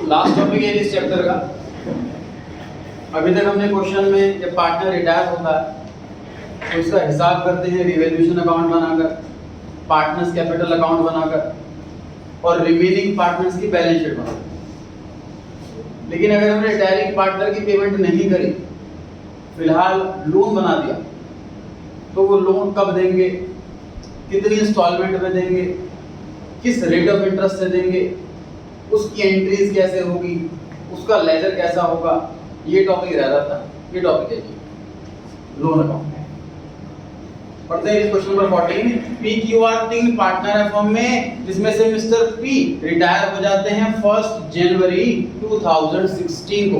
Last topic है इस chapter का। अभी तक हमने क्वेश्चन में जब पार्टनर रिटायर होता है तो उसका हिसाब करते हैं रिवैल्यूएशन अकाउंट बनाकर, पार्टनर्स कैपिटल अकाउंट बनाकर और रिमेनिंग पार्टनर्स की बैलेंस शीट बनाकर। लेकिन अगर हमने रिटायरिंग पार्टनर की पेमेंट नहीं करी, फिलहाल लोन बना दिया, तो वो लोन कब देंगे, कितनी इंस्टॉलमेंट में देंगे, किस रेट ऑफ इंटरेस्ट से देंगे, उसकी एंट्रीज कैसे होगी, उसका लेजर कैसा होगा, ये टॉपिक रह रहा था। ये टॉपिक है जी लोन अकाउंट। पढ़ते हैं इस question number 14। P Q R 3 partner है फर्म में, जिसमें से मिस्टर पी रिटायर हो जाते हैं 1 जनवरी 2016 को।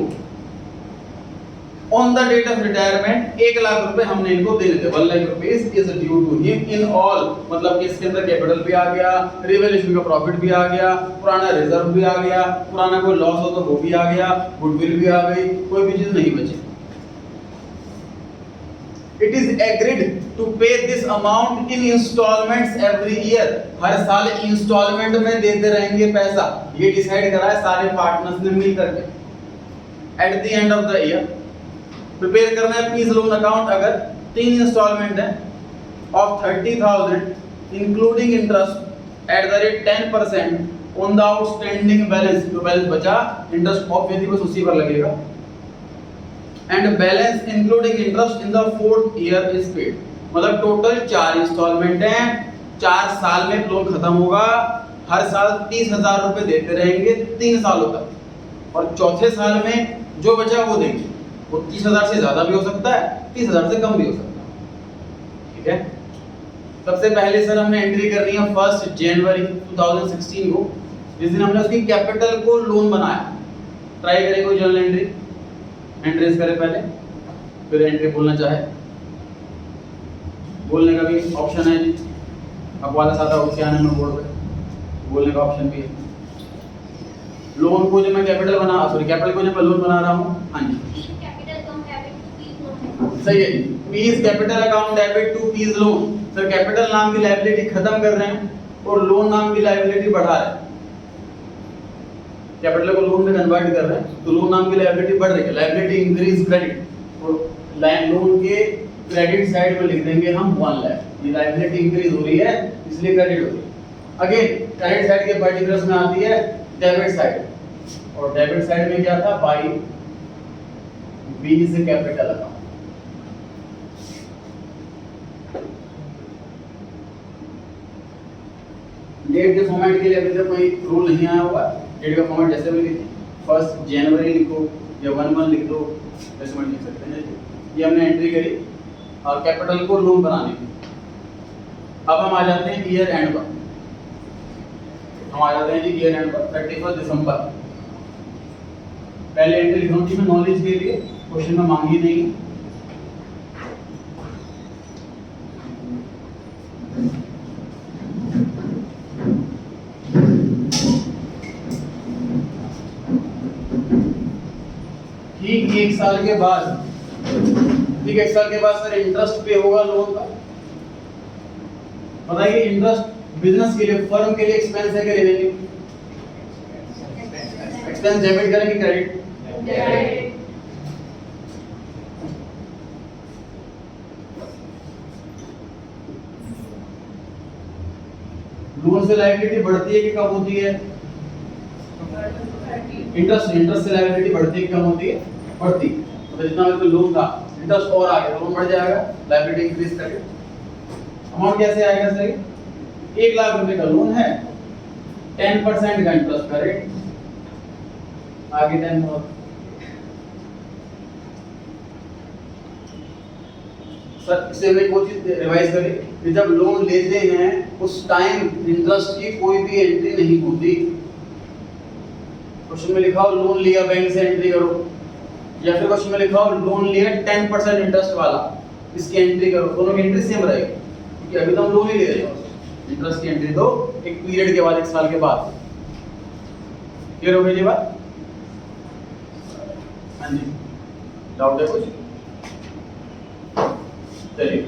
On the date of retirement 1 lakh रुपए हमने इनको दे देते। 1 lakh rupees is due to him in all, मतलब कि इसके अंदर कैपिटल भी आ गया, रिवैल्यूएशन का प्रॉफिट भी आ गया, पुराना रिजर्व भी आ गया, पुराना कोई लॉस हो तो वो भी आ गया, गुडविल भी आ गई, कोई भी चीज नहीं बची। It is agreed to pay this amount in installments every year. हर साल इंस्टॉलमेंट में देते रहेंगे पैसा। ये डिसाइड करा है सारे पार्टनर्स ने मिल करके। At the end of the year prepare करना है पीस लोन अकाउंट। अगर 3 इंस्टॉलमेंट है of 30,000 including interest at the rate 10% on the outstanding balance, जो बैलेंस बचा इंटरेस्ट ऑब्वियसली बस उसी पर लगेगा, and balance including interest in the 4th year is paid. मतलब टोटल 4 इंस्टॉलमेंट हैं, 4 साल में लोन खत्म होगा, हर साल 30,000 रुपए देते रहेंगे 3 सालों तक, और चौथे साल में जो बचा वो देंगे। वो 30,000 से ज्यादा भी हो सकता है, 30,000 से कम भी हो सकता है। ठीक है, सबसे पहले सर हमने एंट्री करनी है 1 जनवरी 2016 को, जिस दिन हमने उसकी कैपिटल को लोन बनाया। ट्राई करें कोई जर्नल एंट्री, एंट्रीज करें पहले, फिर एंट्री बोलना चाहे, बोलने का भी ऑप्शन है जी। अकवाला सादा उसके आने में बोर्ड पे बोलने का ऑप्शन भी है। लोन को जब मैं कैपिटल बना, सॉरी कैपिटल को जब मैं लोन बना रहा हूँ, हाँ जी सही है जी। P's capital account debit to P's loan. Sir capital नाम की लायबिलिटी खत्म कर रहे हैं और लोन नाम की लायबिलिटी बढ़ा रहे हैं। कैपिटल को लोन में कन्वर्ट कर रहे हैं तो लोन नाम की लायबिलिटी बढ़ रही है, लायबिलिटी इंक्रीज क्रेडिट, और लोन के क्रेडिट साइड में लिख देंगे हम 1 लाख। ये लायबिलिटी इंक्रीज हो रही है इसलिए क्रेडिट हो रही है। अगेन क्रेडिट साइड के पर्टिकुलर्स में आती है डेबिट साइड, और डेबिट साइड में क्या था, बाई बीज कैपिटल अकाउंट। डेट के फॉर्मेट के लिए अभी तक कोई रूल नहीं आया होगा। डेट का फॉर्मेट जैसे भी लिखिए, 1 जनवरी लिखो या 1 लिख दो, जैसे लिख सकते हैं। ये हमने एंट्री करी और कैपिटल को लोन बनाने की। अब हम आ जाते हैं ईयर एंड पर। हम आ जाते हैं जी ईयर एंड पर 31 दिसंबर। पहले एंट्री लिख रहा हूँ जी मैं नॉलेज के लिए, क्वेश्चन में मांगी नहीं है। ठीक 1 साल के बाद, ठीक 1 साल के बाद सर इंटरेस्ट पे होगा लोन का। बताइए इंटरेस्ट बिजनेस के लिए, फर्म के लिए एक्सपेंस है कि रेवेन्यू? एक्सपेंस डेबिट करें कि क्रेडिट? डेबिट। लोन से लायबिलिटी बढ़ती है कि कम होती है? इंटरेस्ट से लायबिलिटी बढ़ती है कि कम होती है? बढ़ती। तो जितना मेरे को लोन था इंटरेस्ट और आ गया, लोन बढ़ जाएगा, लायबिलिटी इंक्रीज करेगा। अमाउंट कैसे आएगा सर? 1 लाख रुपए का लोन है, 10% का इंटरेस्ट का रेट, आगे 10 और। सर इससे मैं कोई चीज रिवाइज करें कि जब लोन लेते हैं उस टाइम इंटरेस्ट की कोई भी एंट्री नहीं होती। क्वेश्चन में लिखा हो लोन लिया बैंक से एंट्री करो, या फिर क्वेश्चन में लिखा हो लोन लिया 10% इंटरेस्ट वाला, इसकी एंट्री करो, दोनों की एंट्री सेम रहेगी क्योंकि अभी तो हम लोन ही ले रहे हैं। इंटरेस्ट की एंट्री तो एक पीरियड के बाद, 1 साल के बाद। क्लियर हो गई ये बात? हाँ जी, डाउट है कुछ? चलिए,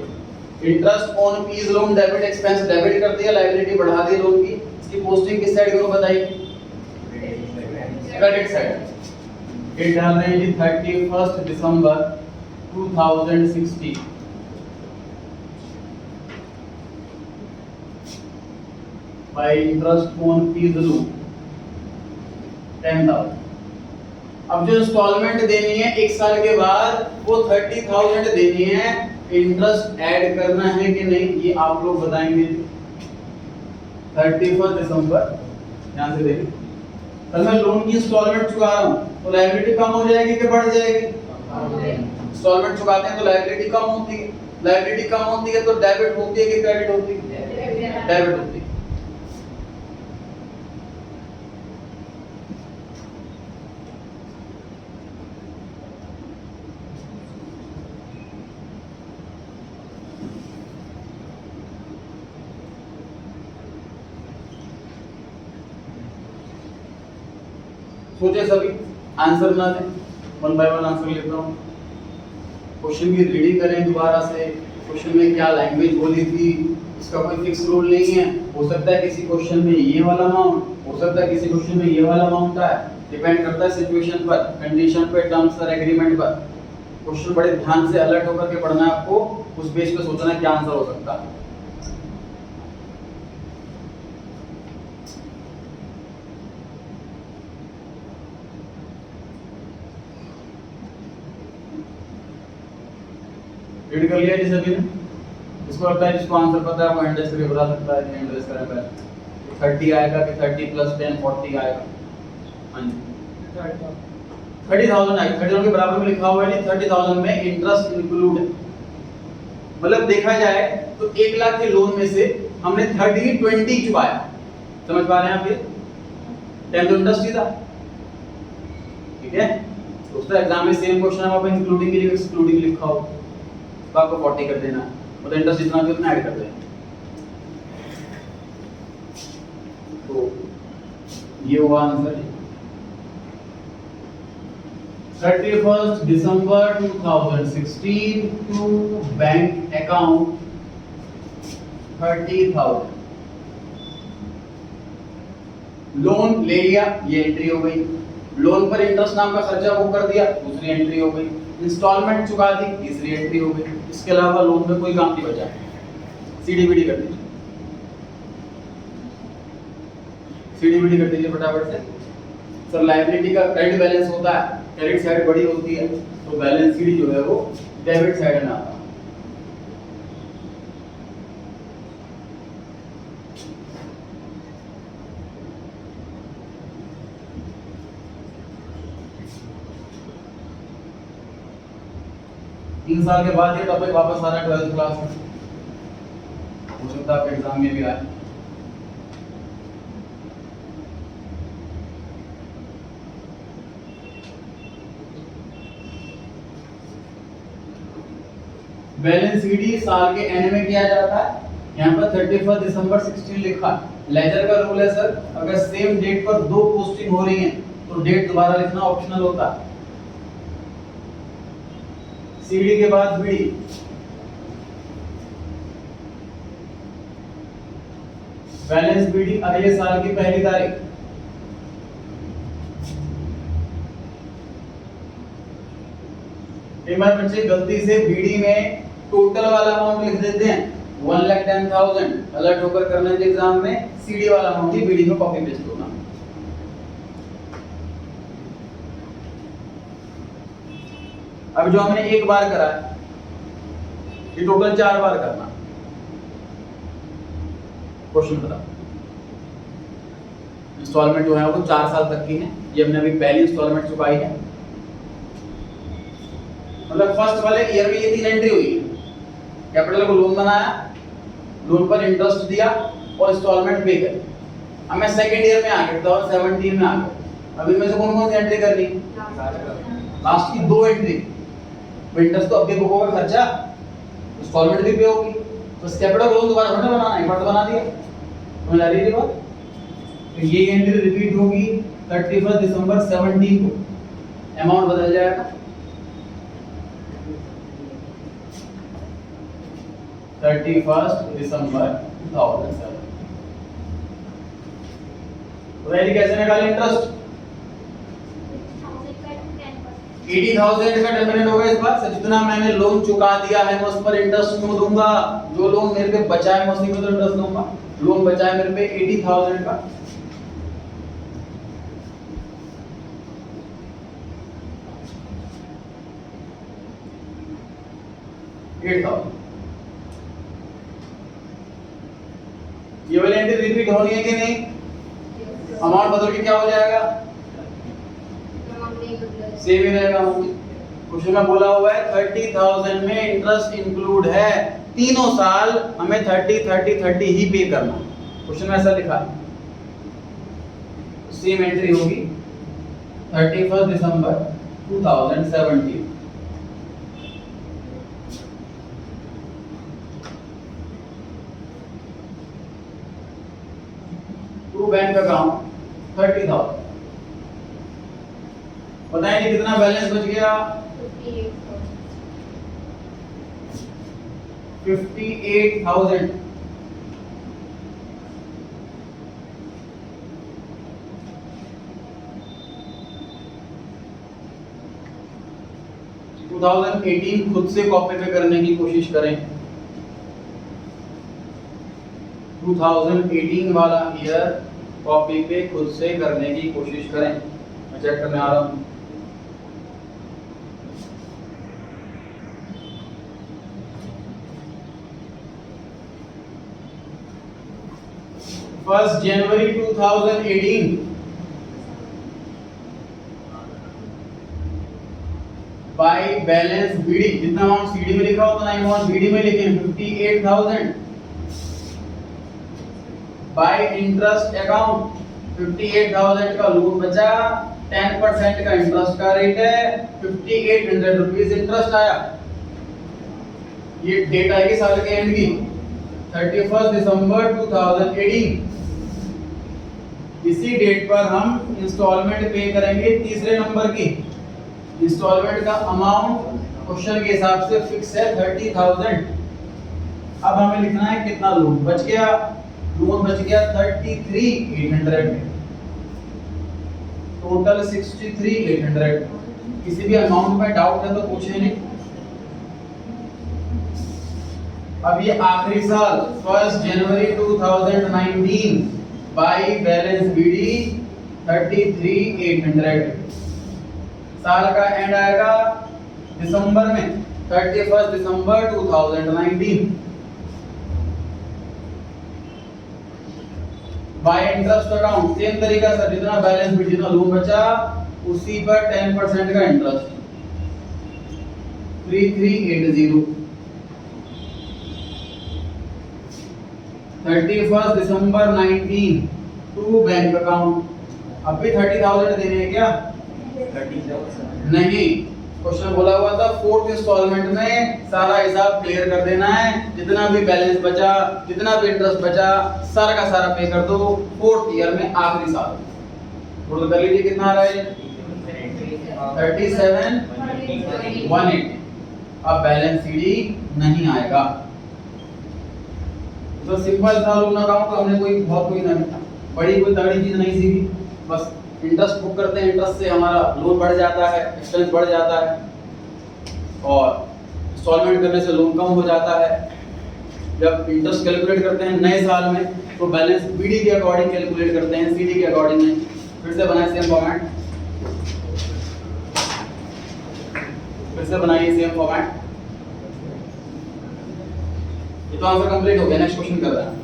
interest on fees loan debit expense debit कर दिया, लायबिलिटी बढ़ा दी लोन की, इसकी पोस्टिंग किस साइड करो बताइए, क्रेडिट साइड। डेट डाल रहे हैं जी 31 दिसंबर 2016। Bye interest on fees due 10,000। अब जो इंस्टॉलमेंट देनी है एक साल के बाद वो 30,000 देनी है, इंटरेस्ट ऐड करना है कि नहीं ये आप लोग बताएंगे। 31 दिसंबर ध्यान से देखिए, अगर मैं लोन की इंस्टॉलमेंट चुका रहा हूँ तो लायबिलिटी कम हो जाएगी कि बढ़ जाएगी? इंस्टॉलमेंट चुकाते हैं तो लायबिलिटी कम होती है, लायबिलिटी कम होती है तो डेबिट होती है कि क्रेडिट होती है? डेबिट होती है। सोचे सभी, आंसर ना दें, वन बाय वन आंसर लेता हूँ। क्वेश्चन की रीडिंग करें दोबारा से, क्वेश्चन में क्या लैंग्वेज बोली थी, इसका कोई फिक्स रूल नहीं है। हो सकता है किसी क्वेश्चन में ये वाला अमाउंट, हो सकता है किसी क्वेश्चन में ये वाला अमाउंट है, डिपेंड करता है सिचुएशन पर, कंडीशन पे, टर्म्स और एग्रीमेंट पर। क्वेश्चन बड़े ध्यान से अलर्ट होकर के पढ़ना है आपको, उस बेस पे सोचना है क्या आंसर हो सकता है। रीड कर लिया जी सभी ने? इसको लगता है जिसको आंसर पता है वो हैंड रेस करके बता सकता है, हैंड रेस करें पहले। 30 आएगा कि 30 + 10 40 आएगा? हां जी 30,000 आएगा। 30,000 के बराबर में लिखा हुआ है जी 30,000 में इंटरेस्ट इंक्लूड है। मतलब देखा जाए तो 1 लाख के लोन में से हमने 20 चुकाया। समझ पा रहे हैं आप ये? 10 तो इंटरेस्ट ही था, ठीक है? तो उसका एग्जाम में सेम क्वेश्चन है, वहां पे इंक्लूडिंग के लिए एक्सक्लूडिंग लिखा हो तो आपको 40 कर देना है, मतलब इंटरेस्ट जितना भी उतना ऐड कर देना। तो ये हुआ आंसर। 31 दिसंबर 2016 टू बैंक अकाउंट 30,000। लोन ले लिया, ये एंट्री हो गई। लोन पर इंटरेस्ट नाम का खर्चा बुक कर दिया, दूसरी एंट्री हो गई। इंस्टॉलमेंट चुका दी, तीसरी एंट्री हो गई। इसके अलावा लोन में कोई काम नहीं बचा। सीडीबीडी कर दीजिए, सीडीबीडी कर दीजिए फटाफट से। सर लायबिलिटी का क्रेडिट बैलेंस होता है, क्रेडिट साइड बड़ी होती है तो बैलेंस शीट जो है वो डेबिट साइड में आता है। तीन साल के बाद ये टॉपिक वापस आ रहा है 12th क्लास में, हो सकता है आपके एग्जाम में भी आए। बैलेंस शीट साल के एंड में किया जाता है। यहाँ पर 31 दिसंबर 16 लिखा है। लेजर का रूल है सर, अगर सेम डेट पर दो पोस्टिंग हो रही है तो डेट दोबारा लिखना ऑप्शनल होता है। सीडी के बाद बीडी, बैलेंस बीडी अगले साल की पहली तारीख। कई बार बच्चे गलती से बीडी में टोटल वाला अमाउंट लिख देते हैं 1,10,000, अलर्ट होकर करने के एग्जाम में सीडी वाला अमाउंट ही बीडी में कॉपी पेस्ट होना। अब जो हमने एक बार करा है ये टोटल 4 बार करना। क्वेश्चन बता, इंस्टॉलमेंट जो है वो 4 साल तक की है। ये हमने अभी पहली इंस्टॉलमेंट चुकाई है, मतलब फर्स्ट वाले ईयर में ये 3 एंट्री हुई है। कैपिटल को लोन बनाया, लोन पर इंटरेस्ट दिया और इंस्टॉलमेंट पे कर। अब मैं सेकंड ईयर में आ गया 2017 में आ गया। अभी मैं से कौन कौन सी एंट्री करनी? लास्ट की 2 एंट्री। इंटरेस्ट तो अब भी बुक होगा, खर्चा इंस्टॉलमेंट भी पे होगी, तो कैपिटल को लोन दोबारा थोड़ा बनाना है, एक बना दिया। समझ आ रही है बात? तो ये एंट्री रिपीट होगी 31 दिसंबर 17 को, अमाउंट बदल जाएगा 31 दिसंबर 2007। वैल्यू कैसे निकाले इंटरेस्ट? 80,000 का टर्मिनेट होगा इस बार से, जितना मैंने लोन चुका दिया है मैं उस पर इंटरेस्ट क्यों दूंगा? जो लोन मेरे पे बचा है मैं उसी पे तो इंटरेस्ट दूंगा। लोन बचा है मेरे पे 80,000 का, ये वाली एंट्री रिपीट होनी है कि नहीं? अमाउंट बदल के क्या हो जाएगा? सेम ही रहेगा। क्वेश्चन में बोला हुआ है 30,000 में इंटरेस्ट इंक्लूड है, तीनों साल हमें 30 ही पे करना। क्वेश्चन में ऐसा लिखा है। सेम एंट्री होगी 31 दिसंबर 2017। To bank account 30,000। बताएं कि कितना बैलेंस बच गया? 58,000। खुद से कॉपी पे करने की कोशिश करें। 2018 वाला ईयर कॉपी पे खुद से करने की कोशिश करें। मैं चेक करने आ रहा हूं। First January 2018 by balance BD, जितना अमाउंट सीडी में लिखा हो उतना अमाउंट बीडी में लिखें। 58,000 बाय इंटरेस्ट अकाउंट 58,000 का लोन बचा, 10% का इंटरेस्ट का रेट है, 5800 रुपीस इंटरेस्ट आया। ये डेट आएगी साल के एंड की 31 दिसंबर 2018। इसी डेट पर हम इंस्टॉलमेंट पे करेंगे तीसरे नंबर की। इंस्टॉलमेंट का अमाउंट क्वेश्चन के हिसाब से फिक्स है 30,000। अब हमें लिखना है कितना लोन बच गया। लोन बच गया 33,800, टोटल 63,800। किसी भी अमाउंट में डाउट है तो पूछे नहीं। अब ये आखिरी साल 1 जनवरी 2019 बाय बैलेंस बीडी 33,800। साल का एंड आएगा दिसंबर में 31 दिसंबर 2019। बाय इंटरेस्ट अकाउंट सेम तरीका से जितना बैलेंस भी जितना लोन बचा उसी पर 10% का इंटरेस्ट 3380। 31 दिसंबर 19 टू बैंक अकाउंट। अब भी 30,000 देने हैं क्या? नहीं, क्वेश्चन बोला हुआ था फोर्थ इंस्टॉलमेंट में सारा हिसाब क्लियर कर देना है। जितना भी बैलेंस बचा, जितना भी इंटरेस्ट बचा, सारा का सारा पे कर दो फोर्थ ईयर में आखिरी साल। टोटल कर लीजिए कितना आ रहा है? 37,180। अब बैलेंस सीडी नहीं आएगा। तो सिंपल था लोन अकाउंट। हमने कोई बहुत कोई बड़ी कोई तगड़ी चीज नहीं सीखी। बस इंटरेस्ट बुक करते हैं, इंटरेस्ट से हमारा लोन बढ़ जाता है, एक्सपेंस बढ़ जाता है और इंस्टॉलमेंट करने से लोन कम हो जाता है। जब इंटरेस्ट कैलकुलेट करते हैं नए साल में तो बैलेंस बीडी के अकॉर्डिंग कैलकुलेट करते हैं, सीडी के अकॉर्डिंग नहीं। फिर से बनाए सेम फॉर्मेट, फिर से बनाइए सेम फॉर्मेट। ये तो आंसर कंप्लीट हो गया। नेक्स्ट क्वेश्चन कर रहे हैं।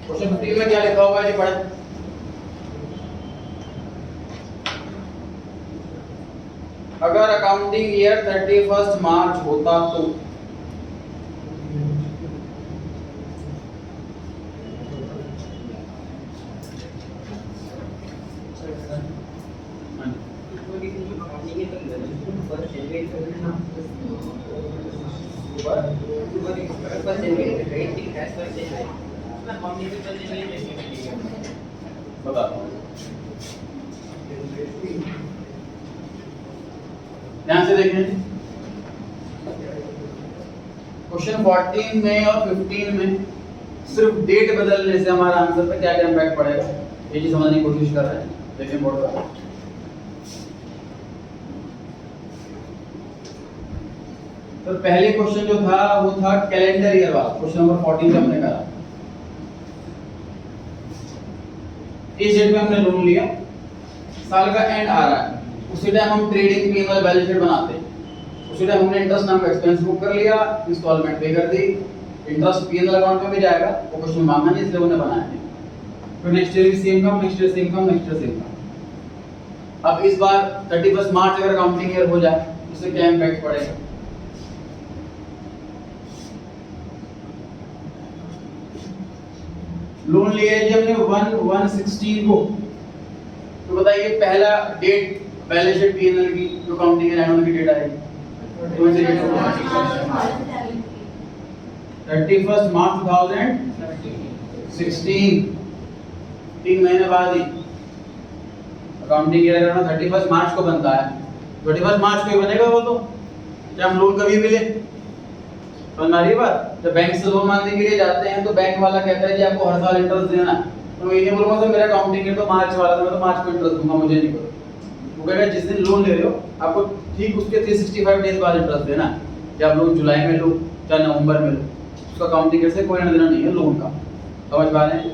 क्वेश्चन 15 में क्या लिखा हुआ है जी पढ़े। अगर अकाउंटिंग ईयर 31 मार्च होता तो बता ध्यान से देखें, क्वेश्चन 14 में और 15 में सिर्फ डेट बदलने से हमारा आंसर पे क्या क्या इम्पैक्ट पड़ेगा, ये चीज समझने की कोशिश कर रहे हैं। देखिए बोर्ड पर, तो पहले क्वेश्चन जो था वो था कैलेंडर ईयर वाला, क्वेश्चन नंबर 14 का हमने करा। इस डेट में हमने लोन लिया, साल का एंड आ रहा है, उसी टाइम हम ट्रेडिंग पी&एल बैलेंस शीट बनाते हैं, उसी टाइम हमने इंटरेस्ट नाम का एक्सपेंस बुक कर लिया, इंस्टॉलमेंट पे कर दी, इंटरेस्ट पी&एल अकाउंट में भी जाएगा, वो क्वेश्चन मांगा नहीं इसलिए उन्होंने बनाया है। फिर नेक्स्ट ईयर की सेम कम, नेक्स्ट ईयर सेम कम, नेक्स्ट ईयर सेम कम। अब इस बार 31 मार्च अगर अकाउंटिंग ईयर हो जाए उससे क्या इंपैक्ट पड़ेगा, लोन लिया है जी हमने 1/1/16 को, तो बताइए पहला डेट बैलेंस शीट पी&एल की जो अकाउंटिंग ईयर एंड की डेट आएगी, कौन सी डेट होगी? 31 मार्च 2016, 3 महीने बाद ही अकाउंटिंग ईयर अगर 31 मार्च को बनता है, 31 मार्च को ही बनेगा वो, तो क्या हम लोन कभी भी ले, समझ आ रही है बात? जब बैंक से लोन मांगने के लिए जाते हैं तो बैंक वाला कहता है कि आपको हर साल इंटरेस्ट देना है, तो ये नहीं बोलूंगा सर मेरा अकाउंटिंग ईयर तो मार्च वाला था, मैं तो मार्च को इंटरेस्ट दूंगा, मुझे नहीं करो। वो कहेगा जिस दिन लोन ले रहे हो आपको ठीक उसके 365 डेज बाद इंटरेस्ट देना है, या आप लोन जुलाई में लो चाहे नवंबर में लो, उसका अकाउंटिंग ईयर से कोई लेना देना नहीं है लोन का, समझ पा रहे हैं?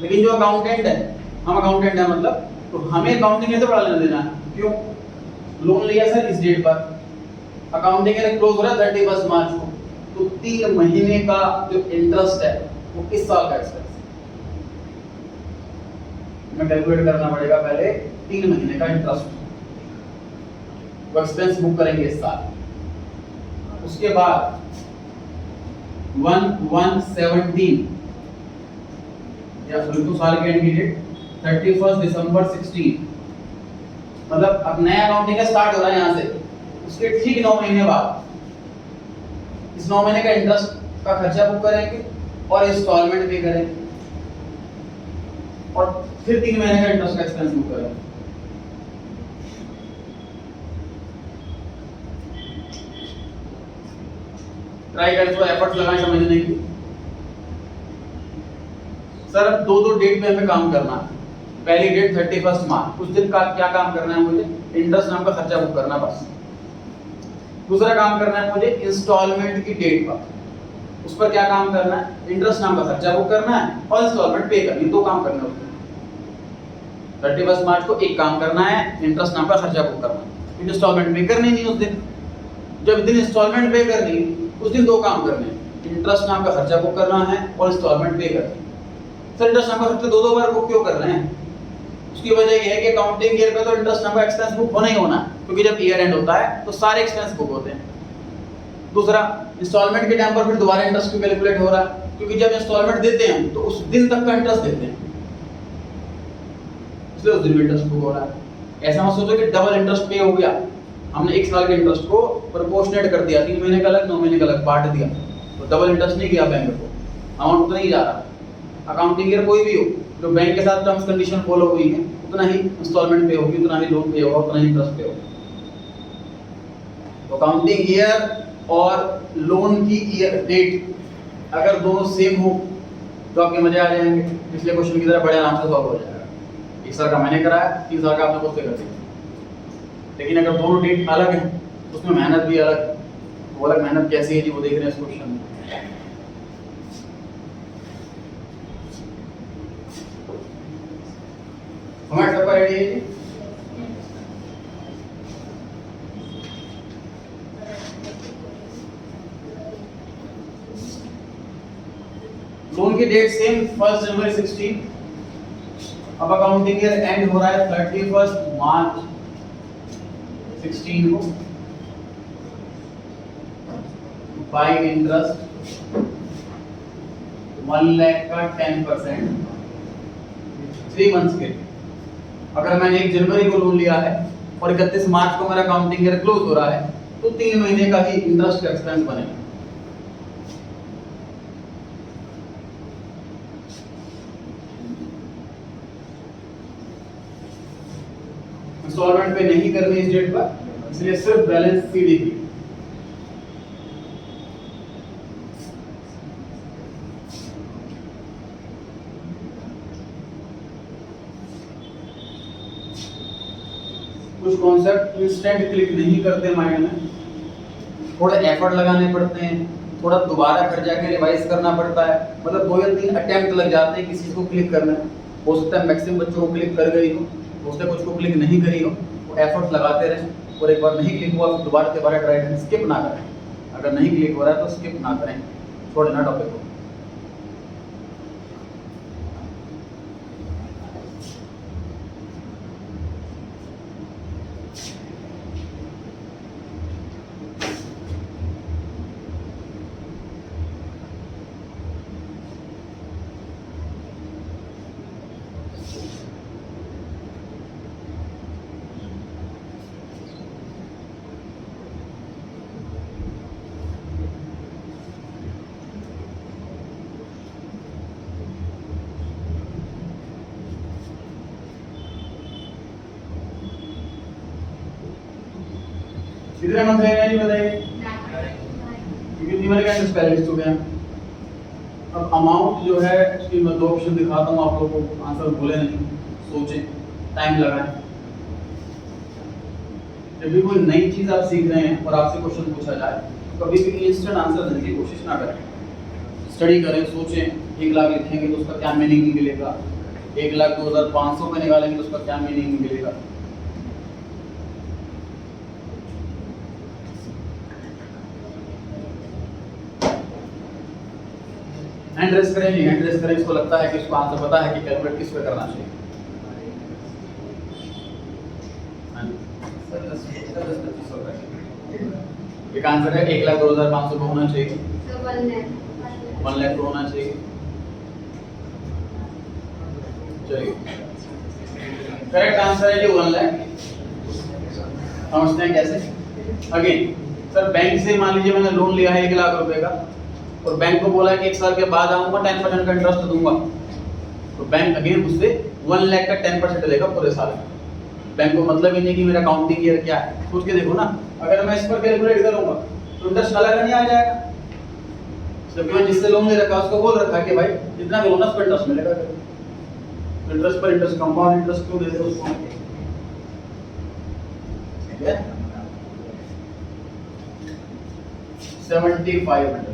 लेकिन जो अकाउंटेंट है, हम अकाउंटेंट है मतलब, तो हमें अकाउंटिंग ईयर से बड़ा लेना देना है, क्यों? लोन लिया सर इस डेट पर, अकाउंटिंग ईयर क्लोज हो रहा है 31 मार्च को, तो 3 महीने का जो इंटरेस्ट है वो किस साल का एक्सपेंस है, हमें कैलकुलेट करना पड़ेगा पहले 3 महीने का इंटरेस्ट, वो एक्सपेंस बुक करेंगे इस साल। उसके बाद 1/1/17 या फिर साल के एंड की डेट 31 दिसंबर 16, मतलब अब नया अकाउंटिंग का स्टार्ट हो रहा है यहाँ से, उसके ठीक 9 महीने बाद इस 9 महीने का इंटरेस्ट का खर्चा बुक करेंगे और इंस्टॉलमेंट पे करेंगे, और फिर 3 महीने का इंटरेस्ट का एक्सपेंस बुक करेंगे। ट्राई करें, थोड़ा एफर्ट्स लगाएं समझने की। सर अब दो डेट पे हमें काम करना है, पहली डेट 31 मार्च, उस दिन का क्या काम करना है मुझे? इंटरेस्ट नाम का खर्चा बुक करना बस। दूसरा काम करना है मुझे इंस्टॉलमेंट की डेट पर, उस पर क्या काम करना है? इंटरेस्ट नाम का खर्चा बुक करना है और इंस्टॉलमेंट पे करनी, 2 काम करने होते हैं। 31 मार्च को एक काम करना है, इंटरेस्ट नाम का खर्चा बुक करना है, इंस्टॉलमेंट पे करनी नहीं उस दिन। जब दिन इंस्टॉलमेंट पे करनी उस दिन 2 काम करने हैं, इंटरेस्ट नाम का खर्चा बुक करना है और इंस्टॉलमेंट पे करना है। सर इंटरेस्ट नाम का खर्चा 2 बार बुक क्यों कर रहे हैं? उसकी वजह यह है कि अकाउंटिंग ईयर पे तो इंटरेस्ट नाम का एक्सपेंस बुक होना ही होना, क्योंकि जब ईयर एंड होता है तो सारे एक्सपेंस बुक होते हैं। दूसरा, इंस्टॉलमेंट के टाइम पर फिर दोबारा इंटरेस्ट क्यों कैलकुलेट हो रहा है? क्योंकि जब इंस्टॉलमेंट देते हैं तो उस दिन तक का इंटरेस्ट देते हैं, इसलिए उस दिन में इंटरेस्ट बुक हो रहा है। ऐसा मत सोचो कि डबल इंटरेस्ट पे हो गया, हमने 1 साल के इंटरेस्ट को प्रोपोर्शनेट कर दिया, 3 महीने का अलग 9 महीने का अलग बांट दिया, तो डबल इंटरेस्ट नहीं गया बैंक को, अमाउंट उतना ही जा रहा। अकाउंटिंग ईयर कोई भी हो, जो बैंक के साथ टर्म्स कंडीशन फॉलो हुई है उतना ही इंस्टॉलमेंट पे होगी, उतना ही लोन पे होगा, उतना ही इंटरेस्ट पे होगा। तो अकाउंटिंग ईयर और लोन की ईयर डेट अगर दोनों सेम हो तो आपके मजे आ जाएंगे, पिछले क्वेश्चन की तरह बड़े आराम से सॉल्व हो जाएगा। 1 साल का मैंने कराया, 3 साल का आपने खुद से कर दिया। लेकिन अगर दोनों डेट अलग है उसमें मेहनत भी अलग, वो अलग मेहनत कैसी है जी वो देख रहे हैं इस क्वेश्चन में। हमारे सबका रेडी है जी? लोन की डेट सेम 1 जनवरी 16, अब अकाउंटिंग ईयर एंड हो रहा है 31 मार्च 16 को, बाय इंटरेस्ट 1 लाख का 10% 3 मंथ्स के। अगर मैंने 1 जनवरी को लोन लिया है और 31 मार्च को मेरा अकाउंटिंग ईयर क्लोज हो रहा है तो 3 महीने का ही इंटरेस्ट एक्सपेंस बनेगा। इंस्टॉलमेंट पे नहीं करनी इस डेट पर, इसलिए सिर्फ बैलेंस सीडी की। कुछ कॉन्सेप्ट इंस्टेंट क्लिक नहीं करते माइंड में, थोड़ा एफर्ट लगाने पड़ते हैं, थोड़ा दोबारा घर जाके रिवाइज करना पड़ता है, मतलब 2 या 3 अटेम्प्ट लग जाते हैं किसी चीज को क्लिक करने में। हो सकता है मैक्सिमम बच्चों को क्लिक कर गई हो सकता है कुछ को क्लिक नहीं करी हो, वो एफर्ट लगाते रहें और एक बार नहीं क्लिक हुआ तो दोबारा ट्राई करें, स्किप ना करें। अगर नहीं क्लिक हो रहा है तो स्किप ना करें, छोड़े ना टॉपिक को। कितने मंथ रहेगा ये बताइए, कितनी बार का स्पेलिस्ट हो गया। अब अमाउंट जो है उसकी मैं 2 ऑप्शन दिखाता हूँ आप लोगों को, आंसर भूले नहीं, सोचें, टाइम लगाएं। जब भी कोई नई चीज आप सीख रहे हैं और आपसे क्वेश्चन पूछा जाए तो कभी भी इंस्टेंट आंसर देने की कोशिश ना करें, स्टडी करें, सोचें। 1 लाख लिखेंगे तो उसका क्या मीनिंग निकलेगा, 1,02,500 पे निकालेंगे तो उसका क्या मीनिंग निकलेगा। हैंड रेस करें, नहीं हैंड रेस करें, इसको लगता है कि उसको आंसर पता है कि कैलकुलेट किस पे करना चाहिए। एक आंसर है 1,02,500 को होना चाहिए, 1 लाख को होना चाहिए। चलिए करेक्ट आंसर है जी 1 लाख। समझते हैं कैसे। अगेन सर बैंक से मान लीजिए मैंने लोन लिया है 1 लाख रुपए का और बैंक को बोला है कि 1 साल के बाद आऊंगा 10% का इंटरेस्ट दूंगा, तो बैंक अगेन मुझसे 1 लाख का 10% लेगा पूरे साल। बैंक को मतलब ही नहीं कि मेरा काउंटिंग ईयर क्या है। सोच के देखो ना, अगर मैं इस पर कैलकुलेट करूंगा तो इंटरेस्ट अलग नहीं आ जाएगा। जबकि मैं जिससे लोन ले रखा उसको बोल रखा कि भाई जितना भी लोन है उस पर इंटरेस्ट मिलेगा, इंटरेस्ट पर इंटरेस्ट, कंपाउंड इंटरेस्ट क्यों देते हो उसको, ठीक है। 7500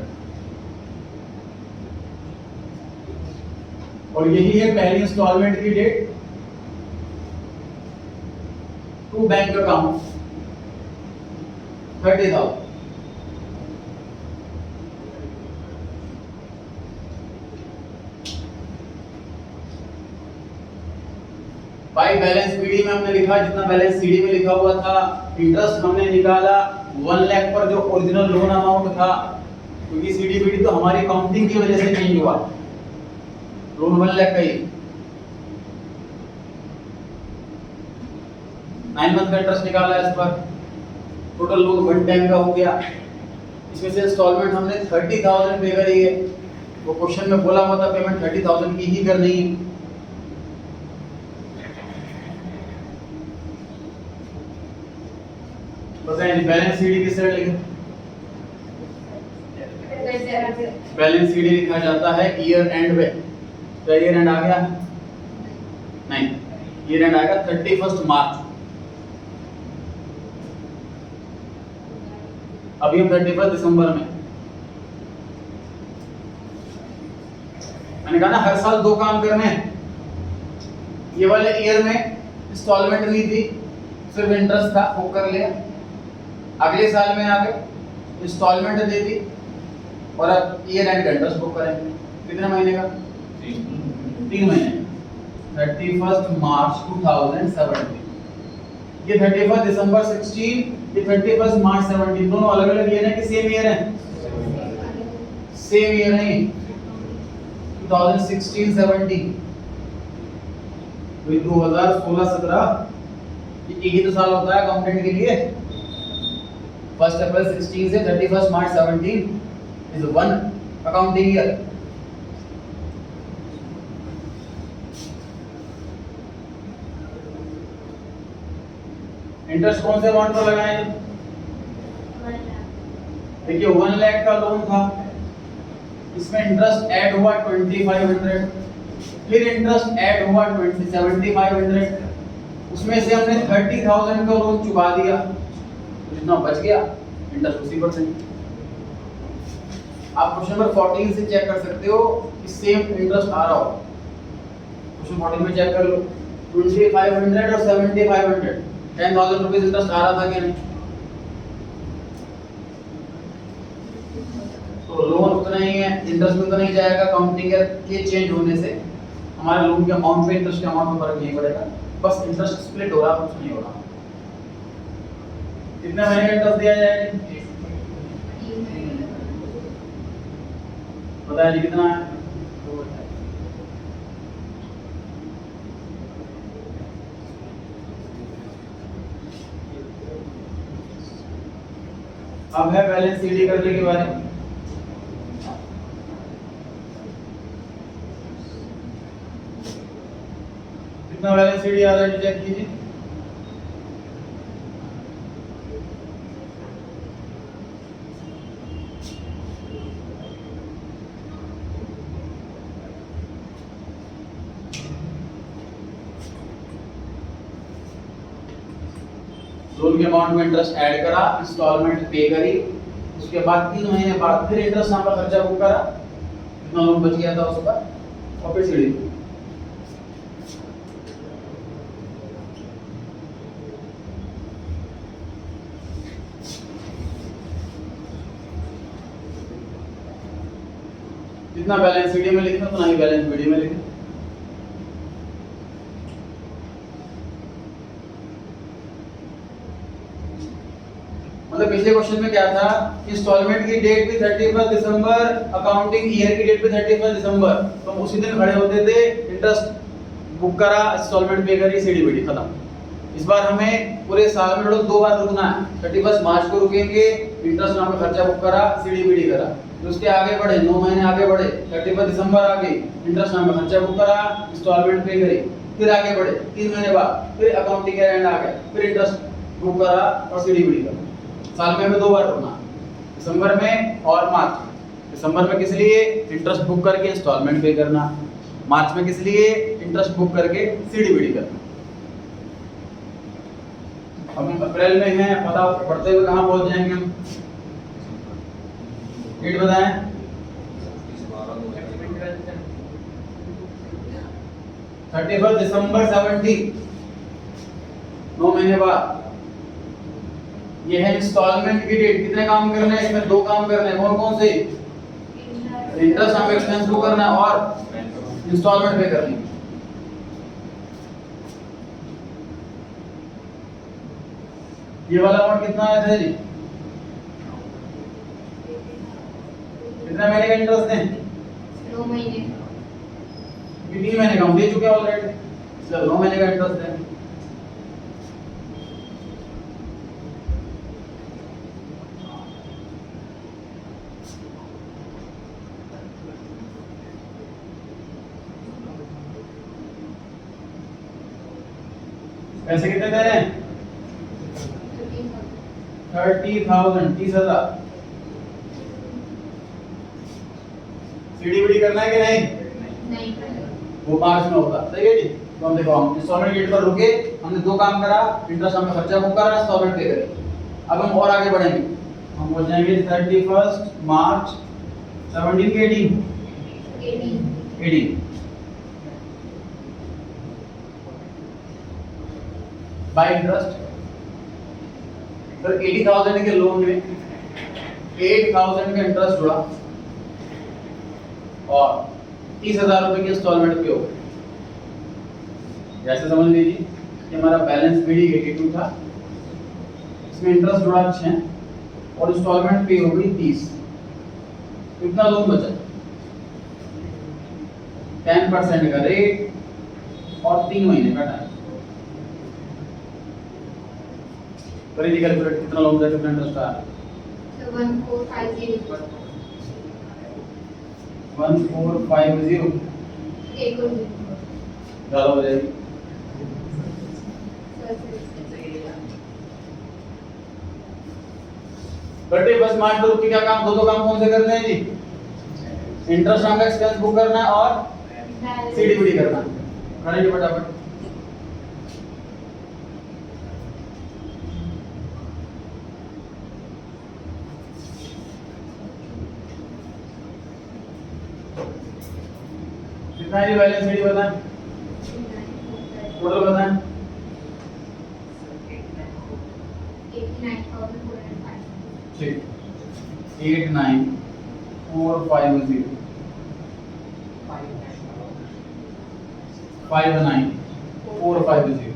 और यही है पहली इंस्टॉलमेंट की date. To bank account 30,000। By balance PD में हमने लिखा जितना बैलेंस सीडी में लिखा हुआ था। इंटरेस्ट हमने निकाला 1 लाख पर जो ओरिजिनल लोन अमाउंट था, क्योंकि सीडी पीडी तो हमारी काउंटिंग की वजह से चेंज हुआ, लोन 1 लाख का ही। 9 मंथ का इंटरेस्ट निकाला इस पर, टोटल लोन 1 टाइम का हो गया। इसमें से इंस्टॉलमेंट हमने 30,000 पे करी है, वो क्वेश्चन में बोला हुआ था पेमेंट 30,000 की ही करनी है। बताएं बैलेंस सीडी किस तरह लिखें। बैलेंस सीडी लिखा जाता है ईयर एंड में। तो ईयर एंड आ गया नहीं, ईयर एंड आएगा 31 मार्च। अभी हम 31 दिसंबर में, मैंने कहा ना हर साल 2 काम करने हैं। ये वाले ईयर में इंस्टॉलमेंट नहीं थी, सिर्फ इंटरेस्ट था, वो कर लिया। अगले साल में आगे इंस्टॉलमेंट दे दी और अब ईयर एंड का इंटरेस्ट बुक करेंगे। कितने महीने का? 3 महीने। 31 मार्च 2017, ये 31 दिसंबर 16, ये 31 मार्च 17, दोनों अलग अलग ईयर है कि सेम ईयर है? सेम ईयर है। 2016-17 वही 2016-17 एक ही तो साल होता है अकाउंटेंट के लिए। 1 अप्रैल 16 से 31 मार्च 17 इज 1 अकाउंटिंग ईयर। इंटरेस्ट कौन से अमाउंट पर लगाए? देखिए 1 लाख का लोन था, इसमें इंटरेस्ट ऐड हुआ 2500, फिर इंटरेस्ट ऐड हुआ 7500, उसमें से हमने 30,000 का लोन चुका दिया, तो जितना बच गया इंटरेस्ट उसी पर से। आप क्वेश्चन नंबर 14 से चेक कर सकते हो कि सेम इंटरेस्ट आ रहा हो। क्वेश्चन 14 में चेक कर लो, 2500 और 7500, 10,000 रुपीज इंटरेस्ट आ रहा था क्या नहीं? तो लोन उतना ही है, इंटरेस्ट भी उतना ही जाएगा। काउंटिंग के चेंज होने से हमारे लोन के अमाउंट पे इंटरेस्ट के अमाउंट में फर्क नहीं पड़ेगा, बस इंटरेस्ट स्प्लिट हो रहा, कुछ नहीं हो रहा। कितना महीने का इंटरेस्ट दिया जाएगा? बताया जी कितना है? अब है बैलेंस सीडी करने के बारे में। कितना बैलेंस सीडी आ रहा है चेक कीजिए। लोन के अमाउंट में इंटरेस्ट ऐड करा, इंस्टॉलमेंट पे करी, उसके बाद 3 महीने बाद फिर इंटरेस्ट नाम का खर्चा बुक करा, कितना लोन बच गया था उसका, और फिर सीडी। जितना बैलेंस सीडी में लिखना उतना ही बैलेंस बीडी में लिखना। मतलब पिछले क्वेश्चन में क्या था, इंस्टॉलमेंट की डेट भी 31 दिसंबर, अकाउंटिंग ईयर की डेट भी 31 दिसंबर, तो हम उसी दिन खड़े होते थे, इंटरेस्ट बुक करा, इंस्टॉलमेंट पे करी, सीडी बीडी खत्म। इस बार हमें पूरे साल में 2 बार रुकना है, 31 मार्च को रुकेंगे, इंटरेस्ट नाम का खर्चा बुक करा, सीडी बीडी करा, फिर उसके आगे बढ़े, 9 महीने आगे बढ़े, 31 दिसंबर आ गई, इंटरेस्ट नाम का खर्चा बुक करा, इंस्टॉलमेंट पे करी, फिर आगे बढ़े, 3 महीने बाद फिर अकाउंटिंग ईयर एंड आ गया, फिर इंटरेस्ट बुक करा और सीडी बीडी करा। साल में हमें 2 बार रुकना, दिसंबर में और मार्च में। दिसंबर में किस लिए? इंटरेस्ट बुक करके इंस्टॉलमेंट पे करना, मार्च में किस लिए? इंटरेस्ट बुक करके सीडी बीडी करना। अब हम अप्रैल में हैं, पता पढ़ते हुए कहां पहुंच जाएंगे हम? डेट बताएं। 31 दिसंबर 70, 9 महीने बाद। ये है इंस्टॉलमेंट की डेट। कितने काम करने हैं इसमें? 2 काम करने हैं। कौन कौन से? इंटरेस्ट हम एक्सपेंस को करना है और इंस्टॉलमेंट पे करनी है। ये वाला अमाउंट कितना आया था जी? कितना महीने का इंटरेस्ट है? 9 महीने। 3 महीने का हम दे चुके हैं ऑलरेडी, इसलिए 9 महीने का इंटरेस्ट है। पैसे कितने दे रहे हैं? 30,000, 30,000। सीडी बीडी करना है कि नहीं? नहीं। वो मार्च में होगा, सही है जी। तो हम देखो, हम इंस्टॉलमेंट डेट पर रुके, हमने 2 काम करा, इंटरेस्ट हमने खर्चा बुक करा, इंस्टॉलमेंट पे करे। अब हम और आगे बढ़ेंगे, हम पहुंच जाएंगे 31 मार्च 17 के 18 बाय इंटरेस्ट। तो 80,000 के लोन में 8,000 का इंटरेस्ट जुड़ा और 30,000 रुपए की इंस्टॉलमेंट पे हो गई। जैसे समझ लीजिए कि हमारा बैलेंस बीडी 82 था, इसमें इंटरेस्ट जुड़ा 6 और इंस्टॉलमेंट पे हो गई 30। कितना लोन बचा? 10% का रेट और 3 महीने का टाइम। करिए कैलकुलेट, कितना लोन बचा, कितना इंटरेस्ट आया? 1450। 1450 ज्यादा हो जाएगी। 31 मार्च ग्रुप के क्या काम, दो काम कौन से करने हैं जी? इंटरेस्ट नाम का एक्सपेंस बुक करना है और सीडीबीडी करना है। करेंगे फटाफट। कितना है बैलेंस शीट बताएं, टोटल बताएं। 89,405 ठीक, 89,450 59,450।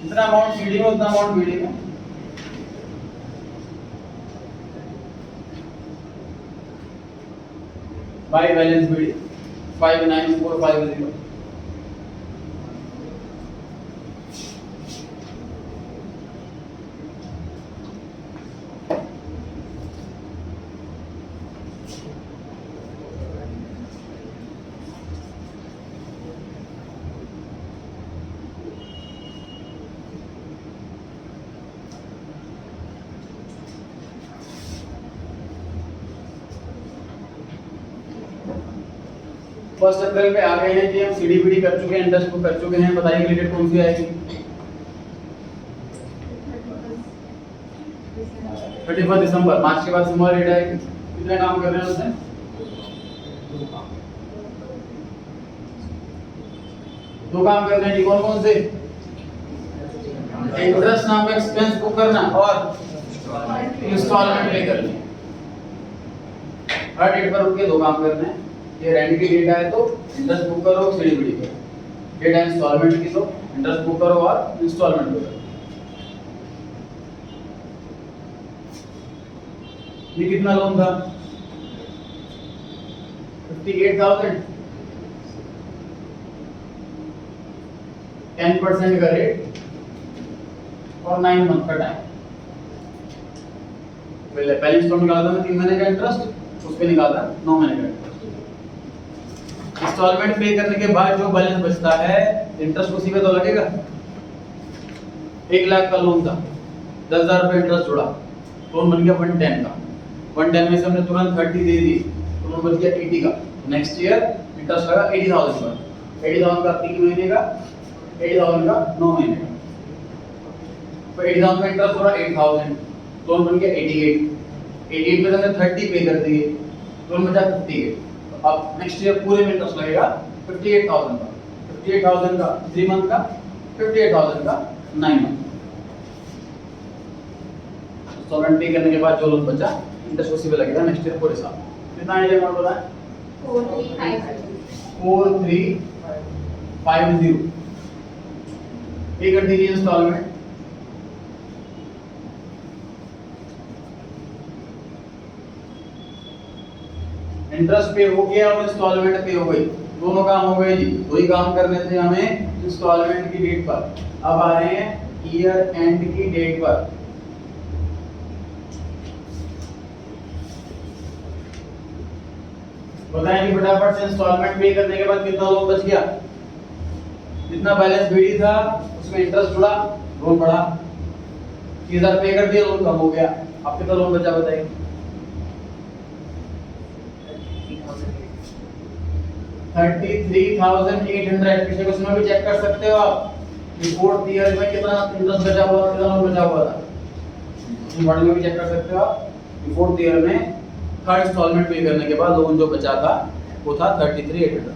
जितना अमाउंट सीडी में उतना अमाउंट बीडी में। By balance BD 59,450। First April पे आ गए हैं कि हम सीडीबीडी कर चुके हैं, इंटरेस्ट बुक कर चुके हैं। बताइए रिलेटेड कौन सी आएगी? 31 दिसंबर। मार्च के बाद स्मॉल रेट आएगी। कितने काम कर रहे हैं उसमें? दो काम कर रहे हैं जी। कौन कौन से? इंटरेस्ट नाम का एक्सपेंस बुक करना और इंस्टॉलमेंट पे करनी। हर डेट पर उनके दो काम करने हैं। ये रेंट की डेट है तो इंटरेस्ट बुक करो, सीडीबीडी करो। डेट है इंस्टॉलमेंट की तो इंटरेस्ट बुक करो और इंस्टॉलमेंट करो। ये कितना लोन था? 58,000। 10% का रेट और 9 मंथ का टाइम। पहले इंस्टॉलमेंट निकाला था मैं 3 महीने का इंटरेस्ट, उस पे निकाला 9 महीने का इंटरेस्ट। इंस्टॉलमेंट पे करने के बाद जो बैलेंस बचता है इंटरेस्ट उसी पे तो लगेगा। 1 लाख का लोन था, 10,000 रुपए इंटरेस्ट जुड़ा, लोन बन गया 110 का। 110 में से हमने तुरंत 30 दे दी तो लोन बच गया 80 का। नेक्स्ट ईयर इंटरेस्ट लगा 80,000 का। 80,000 का 3 महीने का, 80,000 का 9 महीने का। तो 80,000 का इंटरेस्ट जुड़ा 8,000, लोन बन गया 88। 88 में से हमने 30 पे कर दिए, लोन बचा 58। अब नेक्स्ट ईयर पूरे में इंटरेस्ट लगेगा 58,000 का। 58,000 का 3 मंथ का, 58,000 का 9 मंथ। इंस्टॉलमेंट पे करने के बाद जो लोन बचा इंटरेस्ट उसी पे लगेगा नेक्स्ट ईयर पूरे साल। कितना है अमाउंट बताएं? 4350। ये कर दीजिए इंस्टॉलमेंट। इंटरेस्ट पे हो गया और इंस्टॉलमेंट पे हो गई, दोनों काम हो गए जी। दो ही काम करने थे हमें इंस्टॉलमेंट की डेट पर। अब आ रहे हैं ईयर एंड की डेट पर। बताएं कि फटाफट से इंस्टॉलमेंट पे करने के बाद कितना लोन बच गया? जितना बैलेंस बीडी था उसमें इंटरेस्ट जुड़ा, लोन बढ़ा। 30,000 पे कर दिया, लोन कम हो गया। अब कितना लोन बचा बताइए? 33,800। पिछले क्वेश्चन में भी चेक कर सकते हो आप कि फोर्थ ईयर में कितना इंटरेस्ट बचा हुआ, कितना लोन बचा हुआ था। मॉडल में भी चेक कर सकते हो आप कि फोर्थ ईयर में थर्ड इंस्टॉलमेंट पे करने के बाद लोन जो बचा था वो था 33,800।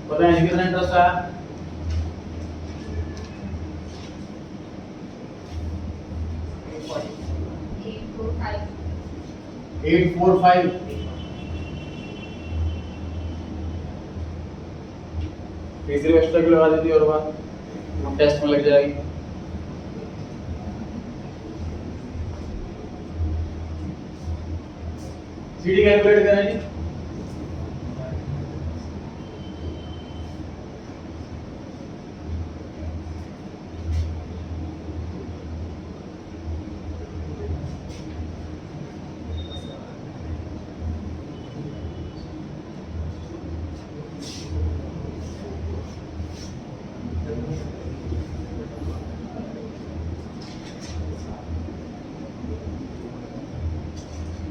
पता है कितना इंटरेस्ट आया? 845। तीसरी एक्स्ट्रा की लगा देती और बात टेस्ट में लग जाएगी। सीडी कैलकुलेट करें जी।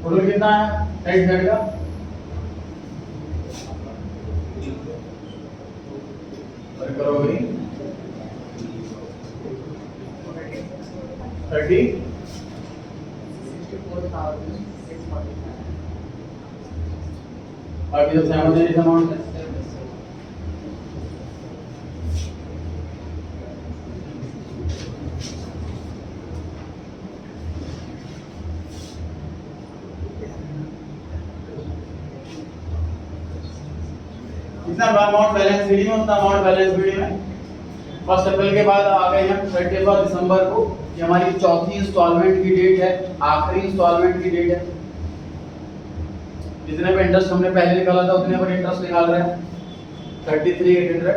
टोटल कितना है राइट साइड का? करो भाई 30 बाकी सब साइमल्टेनियस अमाउंट है। कितना अमाउंट बैलेंस सीडी में, उतना अमाउंट बैलेंस बीडी में। फर्स्ट अप्रैल के बाद आ गए हम 31 दिसंबर को, ये हमारी चौथी इंस्टॉलमेंट की डेट है, आखिरी इंस्टॉलमेंट की डेट है। जितने पे इंटरेस्ट हमने पहले निकाला था उतने पर इंटरेस्ट निकाल रहे हैं 33,800।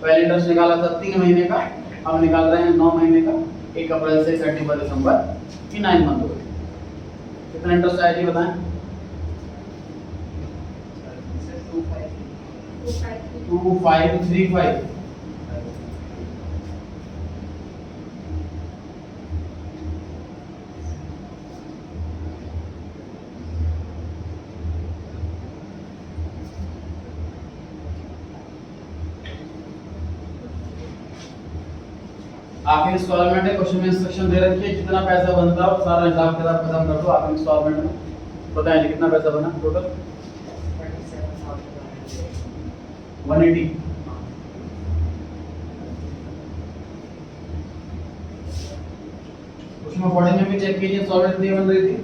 पहले इंटरेस्ट निकाला था 3 महीने का, अब निकाल रहे हैं 9 महीने का। 1 अप्रैल से 31 दिसंबर की 9 मंथ हो गई। कितना इंटरेस्ट आया जी बताएं? 2535। आखिरी इंस्टॉलमेंट है, क्वेश्चन में इंस्ट्रक्शन दे रखी है जितना पैसा बनता हो सारा हिसाब किताब खत्म कर दो आखिरी इंस्टॉलमेंट में। बताएं जी कितना पैसा बना टोटल? 180। क्वेश्चन नंबर 14 में भी चेक कीजिए इंस्टॉलमेंट कितनी बन रही थी।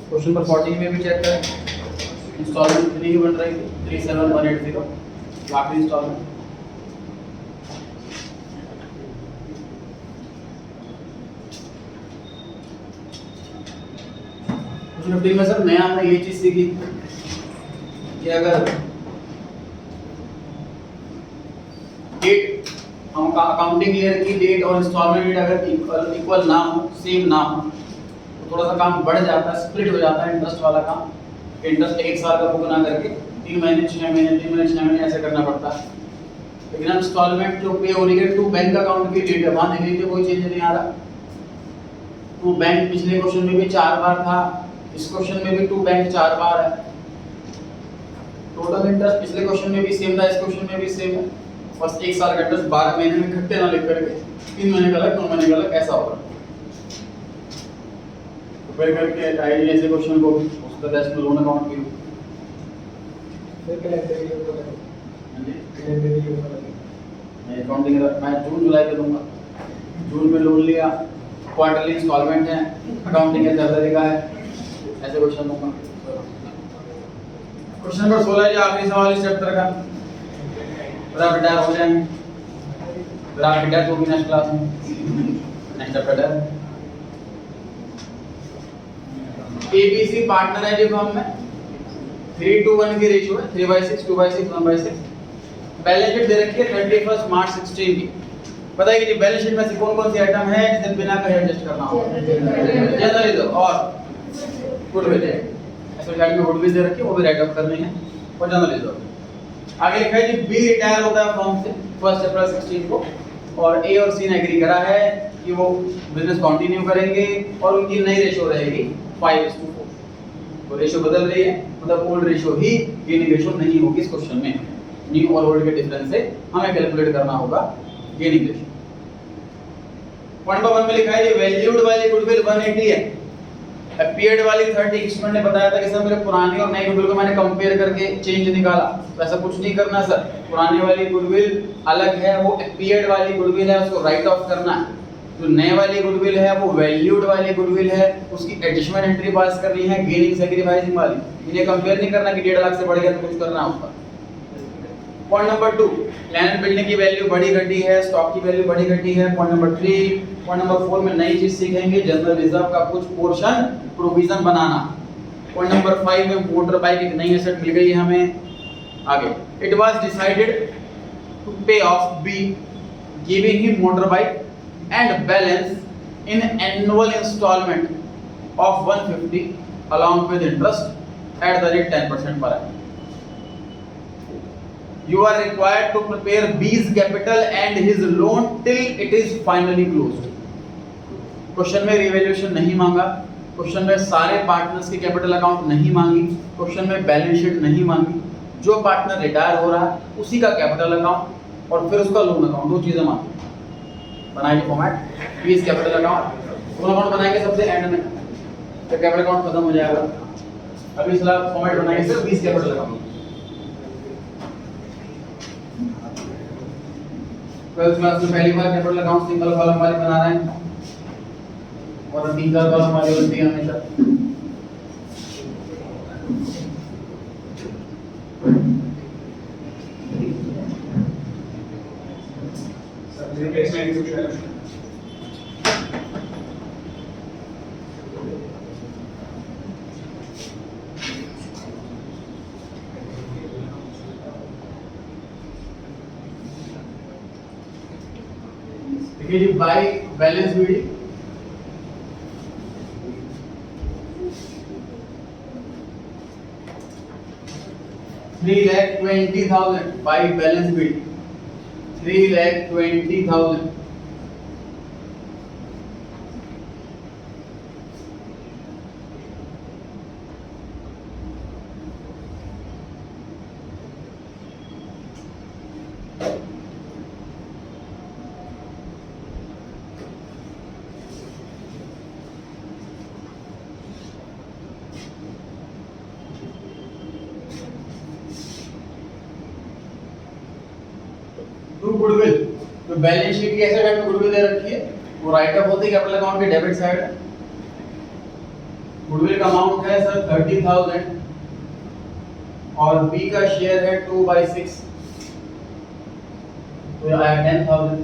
क्वेश्चन नंबर 14 में भी चेक करें इंस्टॉलमेंट कितनी की बन रही थी। 37180 आखिरी इंस्टॉलमेंट। क्वेश्चन 15 में सर नया हमने ये चीज सीखी कि अगर डेट हम अकाउंटिंग ईयर की डेट और इंस्टॉलमेंट डेट अगर इक्वल ना हो, सेम ना हो, तो थोड़ा सा काम बढ़ जाता है, स्प्लिट हो जाता है इंटरेस्ट वाला काम। इंटरेस्ट 1 साल का बुक ना करके 3 महीने 6 महीने 3 महीने 6 महीने ऐसे करना पड़ता है। लेकिन इंस्टॉलमेंट जो पे हो रही है टू बैंक अकाउंट की डेट है, वहां देख लीजिए कोई चेंज नहीं आ रहा। टू बैंक पिछले क्वेश्चन में भी 4 बार था, इस क्वेश्चन में भी टू बैंक 4 बार है। टोटल इंटरेस्ट पिछले क्वेश्चन में भी सेम था, इस क्वेश्चन में भी सेम है। बस 1 साल का इंटरेस्ट 12 महीने में इकट्ठे ना लिख करके 3 महीने का अलग 9 महीने का अलग ऐसा होगा। तो फिर करके आइए ऐसे क्वेश्चन को उसका टेस्ट में लोन अकाउंट की मैं अकाउंटिंग मैं जून जुलाई के दूंगा। जून में लोन लिया, क्वार्टरली इंस्टॉलमेंट है, अकाउंटिंग का सैलरी का है, ऐसे क्वेश्चन दूंगा। क्वेश्चन नंबर 16 जी आखिरी सवाल इस चैप्टर का। फिर आप रिटायर हो जाएंगे, फिर आप रिटायर होगी नेक्स्ट क्लास में, नेक्स्ट चैप्टर है। एबीसी पार्टनर है जी फर्म में, 3:1 की रेशियो है, 3/6 2/6 1/6। बैलेंस शीट दे रखी है 31 मार्च 16 की। बताइए जी बैलेंस शीट में से कौन कौन सी आइटम है जिसे बिना कहे एडजस्ट करना होगा? जनरली और गुडविल है, ऐसे साइड में गुडविल दे रखी है, वो भी राइट ऑफ करनी है और जनरली दो। आगे लिखा है जी बी रिटायर होता है फर्म से 1 अप्रैल 16 को, और ए और सी ने एग्री करा है कि वो बिजनेस कंटिन्यू करेंगे और उनकी नई रेशियो रहेगी 5:4। तो रेशियो बदल रही है, मतलब ओल्ड रेशियो ही गेनिंग रेशियो नहीं होगी इस क्वेश्चन में। न्यू और ओल्ड के डिफरेंस से हमें कैलकुलेट करना होगा गेनिंग रेशियो। पॉइंट नंबर 1 में लिखा है ये वैल्यूड वाली गुडविल 180 है, अपीयर्ड वाली 30। किस्मत ने बताया था कि सर मेरे पुरानी और नई गुडविल को मैंने कंपेयर करके चेंज निकाला, तो ऐसा कुछ नहीं करना सर। पुरानी वाली गुडविल अलग है, वो अपीयर्ड वाली गुडविल है, उसको राइट ऑफ करना है। जो नए वाली गुडविल है वो वैल्यूड वाली गुडविल है, उसकी एडिशनल एंट्री पास करनी है गेनिंग सैक्रिफाइसिंग वाली। इन्हें कंपेयर नहीं करना कि 1.5 लाख से बढ़ गया तो कुछ करना है उसका। पॉइंट नंबर 2, लैंड बिल्डिंग की वैल्यू बड़ी घटी है, स्टॉक की वैल्यू बड़ी घटी है। पॉइंट नंबर 3, पॉइंट नंबर 4 में नई चीज सीखेंगे, जनरल रिजर्व का कुछ पोर्शन प्रोविजन बनाना। पॉइंट नंबर 5 में मोटर बाइक एक नई एसेट मिल गई है हमें। आगे, it was decided to pay off be giving him motor bike and balance in annual instalment of 150 along with interest at the rate 10% per annum. You are required to prepare B's capital and his loan till it is finally closed. Question में revaluation नहीं मांगा, question में सारे partners की capital account नहीं मांगी, question में balance sheet नहीं मांगी। जो पार्टनर रिटायर हो रहा है उसी का कैपिटल अकाउंट और फिर उसका लोन अकाउंट, दो चीजें मांगी। बनाइए फॉर्मेट, बीस कैपिटल अकाउंट, लोन अकाउंट बनाएंगे सबसे एंड में, तो कैपिटल अकाउंट खत्म हो जाएगा। अभी इस फॉर्मेट बनाएंगे सिर्फ 20 कैपिटल अकाउंट। ट्वेल्थ क्लास में पहली बार कैपिटल अकाउंट सिंगल कॉलम वाली बना रहे हैं और सिंगल कॉलम वाली बनती है हमेशा। देखिए जी, by balance b d $3,20,000 by balance b d 3,20,000। To goodwill, तो बैलेंस शीट की ऐसे टाइप में गुडविल दे रखी है, वो राइट ऑफ होती है कैपिटल अकाउंट के डेबिट साइड। गुडविल का अमाउंट है सर 30,000 और बी का शेयर है 2/6, तो ये आया 10,000।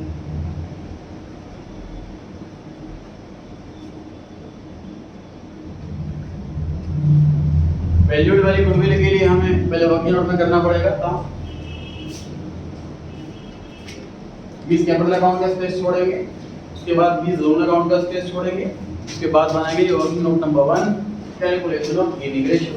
वैल्यूड वाली गुडविल के लिए हमें पहले वर्किंग नोट में करना पड़ेगा काम। 20 कैपिटल अकाउंट का स्पेस छोड़ेंगे, उसके बाद 20 लोन अकाउंट का स्पेस छोड़ेंगे, उसके बाद बनाएंगे ये working note number 1, calculation of giving ratio.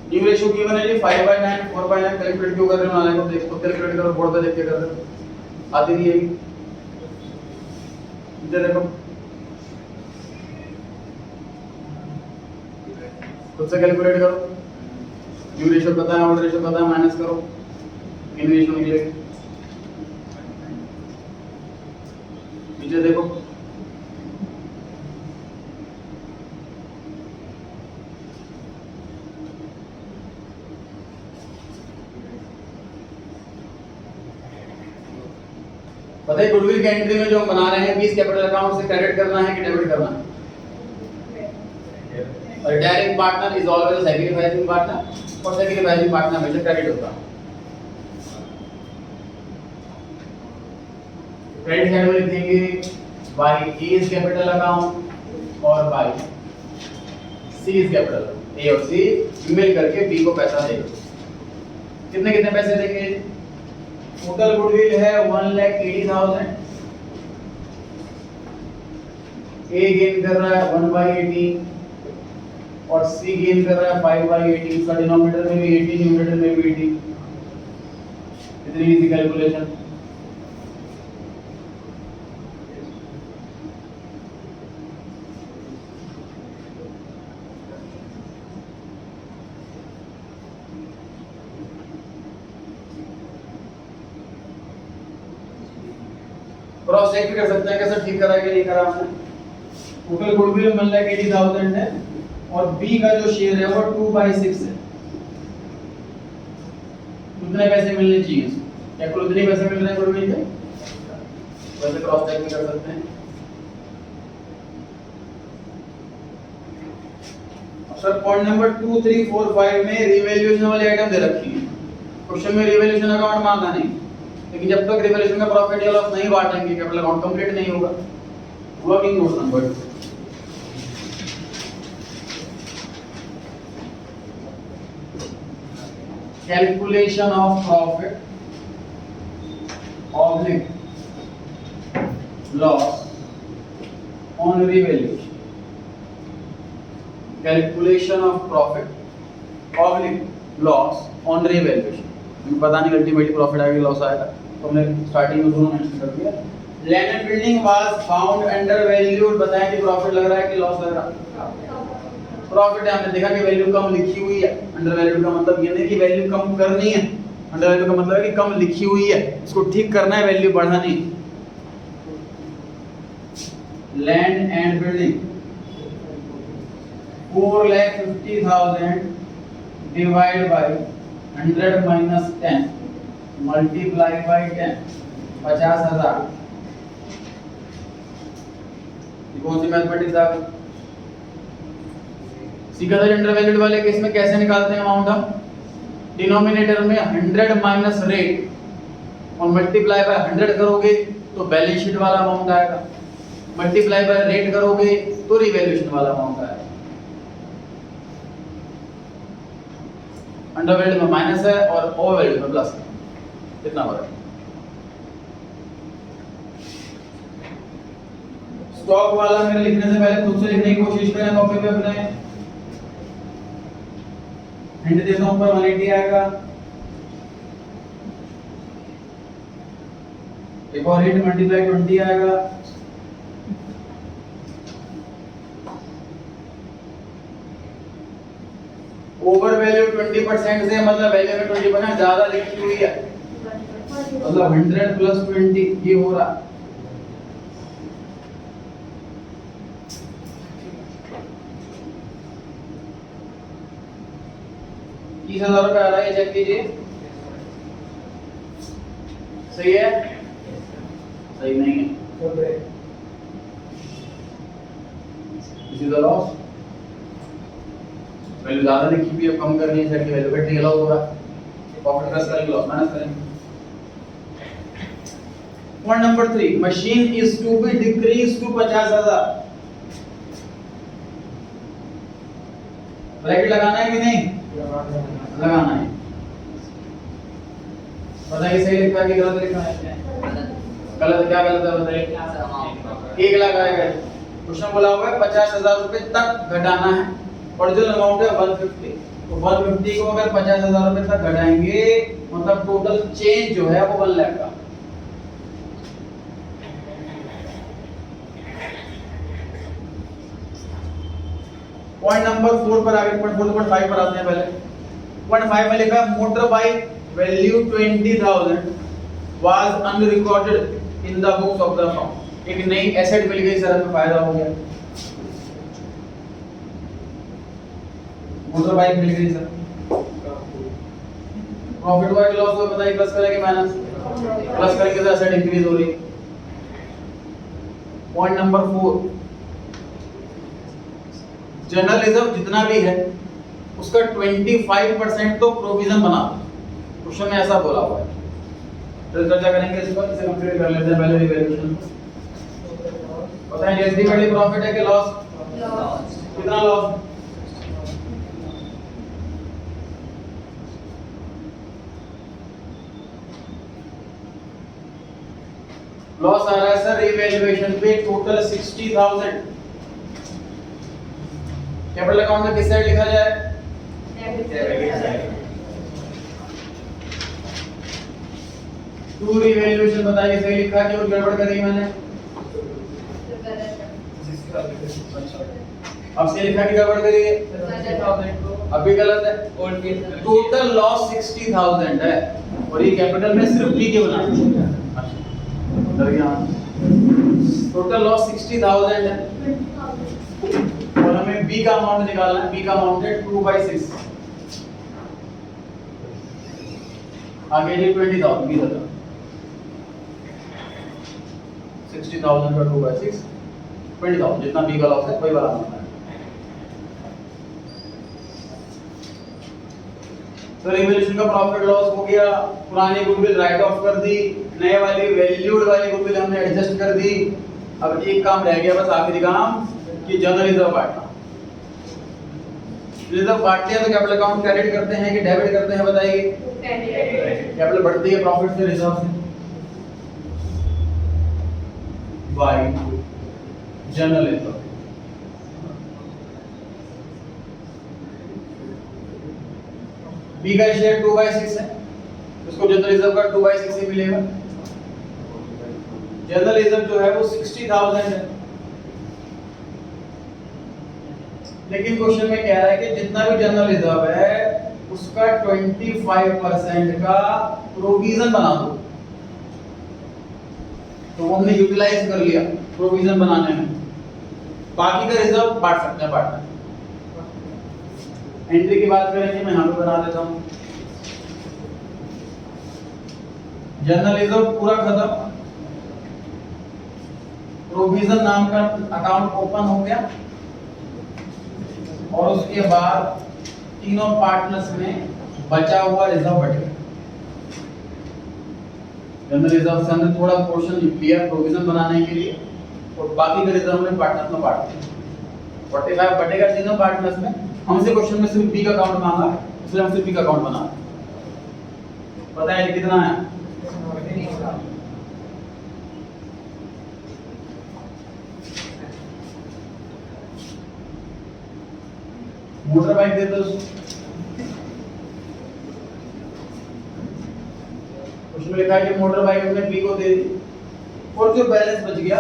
New ratio given है जी 5/9 4/9। कैलकुलेट क्यों कर रहे हो, नाले को देखो, कैलकुलेट करो, बोर्ड पे देख के कर रहे हो, आती नहीं है इधर देखो, खुद से कैलकुलेट करो। न्यू रेशियो पता है, ओल्ड रेशियो पता है, माइनस करो, इन रेशियो निकलेगा। नीचे देखो, पता है गुडविल की एंट्री में जो हम बना रहे हैं 20 कैपिटल अकाउंट से क्रेडिट करना है कि डेबिट करना है? और direct partner is always sacrificing partner, और सैक्रिफाइसिंग पार्टनर हमेशा क्रेडिट होता है। क्रेडिट साइड में लिखेंगे बाय एज कैपिटल अकाउंट और बाय सी इज कैपिटल। ए और सी मिल करके बी को पैसा देंगे। कितने कितने पैसे देंगे? टोटल गुडविल है 1,80,000। ए गेन कर रहा है 1/80 और सी गेन कर रहा है 5/80। इसका डिनोमिनेटर में भी 80, न्यूमरेटर में भी 80। इतनी इजी कैलकुलेशन। क्रॉस चेक भी कर सकते हैं कैसे ठीक करा कि नहीं करा हमने। टोटल गुडविल मिल रहा है 80,000 है और बी का जो शेयर है वो 2/6 है। कितने पैसे मिलने चाहिए? क्या कुल उतने पैसे मिल रहे हैं गुडविल के? वैसे क्रॉस चेक भी कर सकते हैं। सर पॉइंट नंबर 2, 3, 4, 5 में रिवैल्यूएशन वाले आइटम दे रखी है। क्वेश्चन में रिवैल्यूएशन अकाउंट मांगा नहीं, लेकिन जब तक रिवैल्यूएशन का प्रॉफिट या लॉस नहीं बांटेंगे कैपिटल अकाउंट कंप्लीट नहीं होगा। Working note number 2, calculation of profit oblique loss on revaluation. Calculation of profit oblique loss on revaluation. मुझे पता नहीं अल्टीमेटली प्रॉफिट आएगा लॉस आएगा, तो हमने स्टार्टिंग में दोनों मेंशन कर दिया। Land and building was found under valued, बताएं कि प्रॉफिट लग रहा है कि लॉस लग रहा है? प्रॉफिट है, हमने देखा कि वैल्यू कम लिखी हुई है। अंडर वैल्यूड का मतलब ये नहीं कि वैल्यू कम करनी है, अंडर वैल्यू का मतलब है कि कम लिखी हुई है, इसको ठीक करना है, वैल्यू बढ़ानी है। Land and building 4,50,000 divide by 100 minus 10 multiply by 10 50,000। कौन सी मैथमेटिक्स आ गई? सीखा था अंडर वैल्यूड वाले केस में कैसे निकालते हैं अमाउंट हम? डिनोमिनेटर में 100 माइनस रेट और मल्टीप्लाई बाय 100 करोगे तो बैलेंस शीट वाला अमाउंट आएगा, मल्टीप्लाई बाय रेट करोगे तो रिवैल्यूएशन वाला अमाउंट आएगा। अंडर वैल्यूड में माइनस है और ओवर वैल्यूड में प्लस है, कितना फर्क? स्टॉक वाला मेरे लिखने से पहले खुद से लिखने की कोशिश करें कॉपी पे अपने। हिंट देता हूं, ऊपर 180 आएगा, एक और हिंट मल्टीप्लाई 20 आएगा, ओवर वैल्यू 20% से मतलब वैल्यू में 20% ज्यादा लिखी हुई है, मतलब 100 प्लस 20 ये हो रहा। ₹30,000 आ रहा है, चेक कीजिए। सही है? सही नहीं है, इसी तरह लॉस वैल्यू ज्यादा लिखी हुई है, कम करनी है, सेट की वैल्यू घटनी अलाउ हो रहा है। प्रॉफिट प्लस करेंगे, लॉस माइनस करेंगे। Point number 3, machine is to be decrease to 50,000। Bracket लगाना है कि नहीं? लगाना है। बताइए सही लिखा है कि गलत लिखा है? गलत। क्या गलत है बताइए? 1 लाख आएगा। क्वेश्चन बोला हुआ है 50,000 रुपए तक घटाना है, ओरिजिनल अमाउंट है 150, तो 150 को अगर 50,000 रुपए तक घटाएंगे मतलब टोटल चेंज जो है वो 1 लाख का। पॉइंट नंबर 4 पर आगे, पॉइंट 4.5 पर आते हैं। पहले पॉइंट 5 में लिखा है motor bike value 20,000 was unrecorded in the books of the firm. एक नई एसेट मिल गई, सर हमें फायदा हो गया, मोटर बाइक मिल गई सर। प्रॉफिट हुआ कि लॉस हुआ बताइए? प्लस करेंगे माइनस? प्लस करेंगे तो एसेट इंक्रीज हो रही। पॉइंट नंबर 4, जनरल रिजर्व जितना भी है उसका 25% तो प्रोविजन बना दो। क्वेश्चन में ऐसा बोला हुआ है, तो चर्चा करेंगे इस पर, इसे कंप्लीट कर लेते हैं पहले रिवैल्यूएशन। पता है एस्टिमेटेड प्रॉफिट है कि लॉस? लॉस। कितना लॉस? लॉस आ रहा है सर रिवैल्यूएशन पे टोटल 60,000। कैपिटल अकाउंट में किस साइड लिखा जाए? टू रिवैल्यूएशन बताइए सही लिखा है कि और गड़बड़ कर दी मैंने? अब सही लिखा कि गड़बड़ करी है? अभी गलत है। टोटल लॉस 60,000 है और ये कैपिटल में सिर्फ डी के बना है। टोटल लॉस 60,000 है और हमें बी का अमाउंट निकालना है। बी का अमाउंट है 2/6। आगे जी 20,000 बी था 60,000 का 2/6 20,000 जितना बी का लॉस है वही वाला अमाउंट है। तो रिवैल्यूएशन का प्रॉफिट लॉस हो गया, पुरानी गुडविल राइट ऑफ कर दी, नए वाली वैल्यूड वाली गुडविल हमने एडजस्ट कर दी। अब एक काम रह गया बस आखिरी काम कि जनरल रिजर्व बांटना। रिजर्व बांटते हैं तो कैपिटल अकाउंट क्रेडिट करते हैं कि डेबिट करते हैं बताइए? कैपिटल बढ़ती है प्रॉफिट से रिजर्व से बाय जनरल रिजर्व। बी का शेयर 2/6 है, उसको जनरल रिजर्व का 2/6 ही मिलेगा। जनरल रिजर्व जो है वो 60,000 है, लेकिन क्वेश्चन में कह रहा है कि जितना भी जनरल रिजर्व है उसका 25% का प्रोविजन बना दो। तो हमने यूटिलाइज कर लिया प्रोविजन बनाने में, बाकी का रिजर्व बांट सकते हैं पार्टनर। एंट्री की बात करेंगे, मैं यहाँ पे बना देता हूँ। जनरल रिजर्व पूरा खत्म, प्रोविजन नाम का अकाउंट ओपन हो गया और उसके बाद तीनों पार्टनर्स में बचा हुआ रिजर्व बढ़ गया। जनरल रिजर्व से हमने थोड़ा पोर्शन लिया प्रोविजन बनाने के लिए और बाकी का रिजर्व में पार्टनर्स में बांट दिया। 45 बटेगा तीनों पार्टनर्स में। हमसे क्वेश्चन में सिर्फ बी का अकाउंट मांगा है, इसलिए हम सिर्फ बी का अकाउंट बना रहे हैं। पता है कितना है? मोटर बाइक दे दो। उसमें लिखा है कि मोटर बाइक हमने बी को दे दी और जो बैलेंस बच गया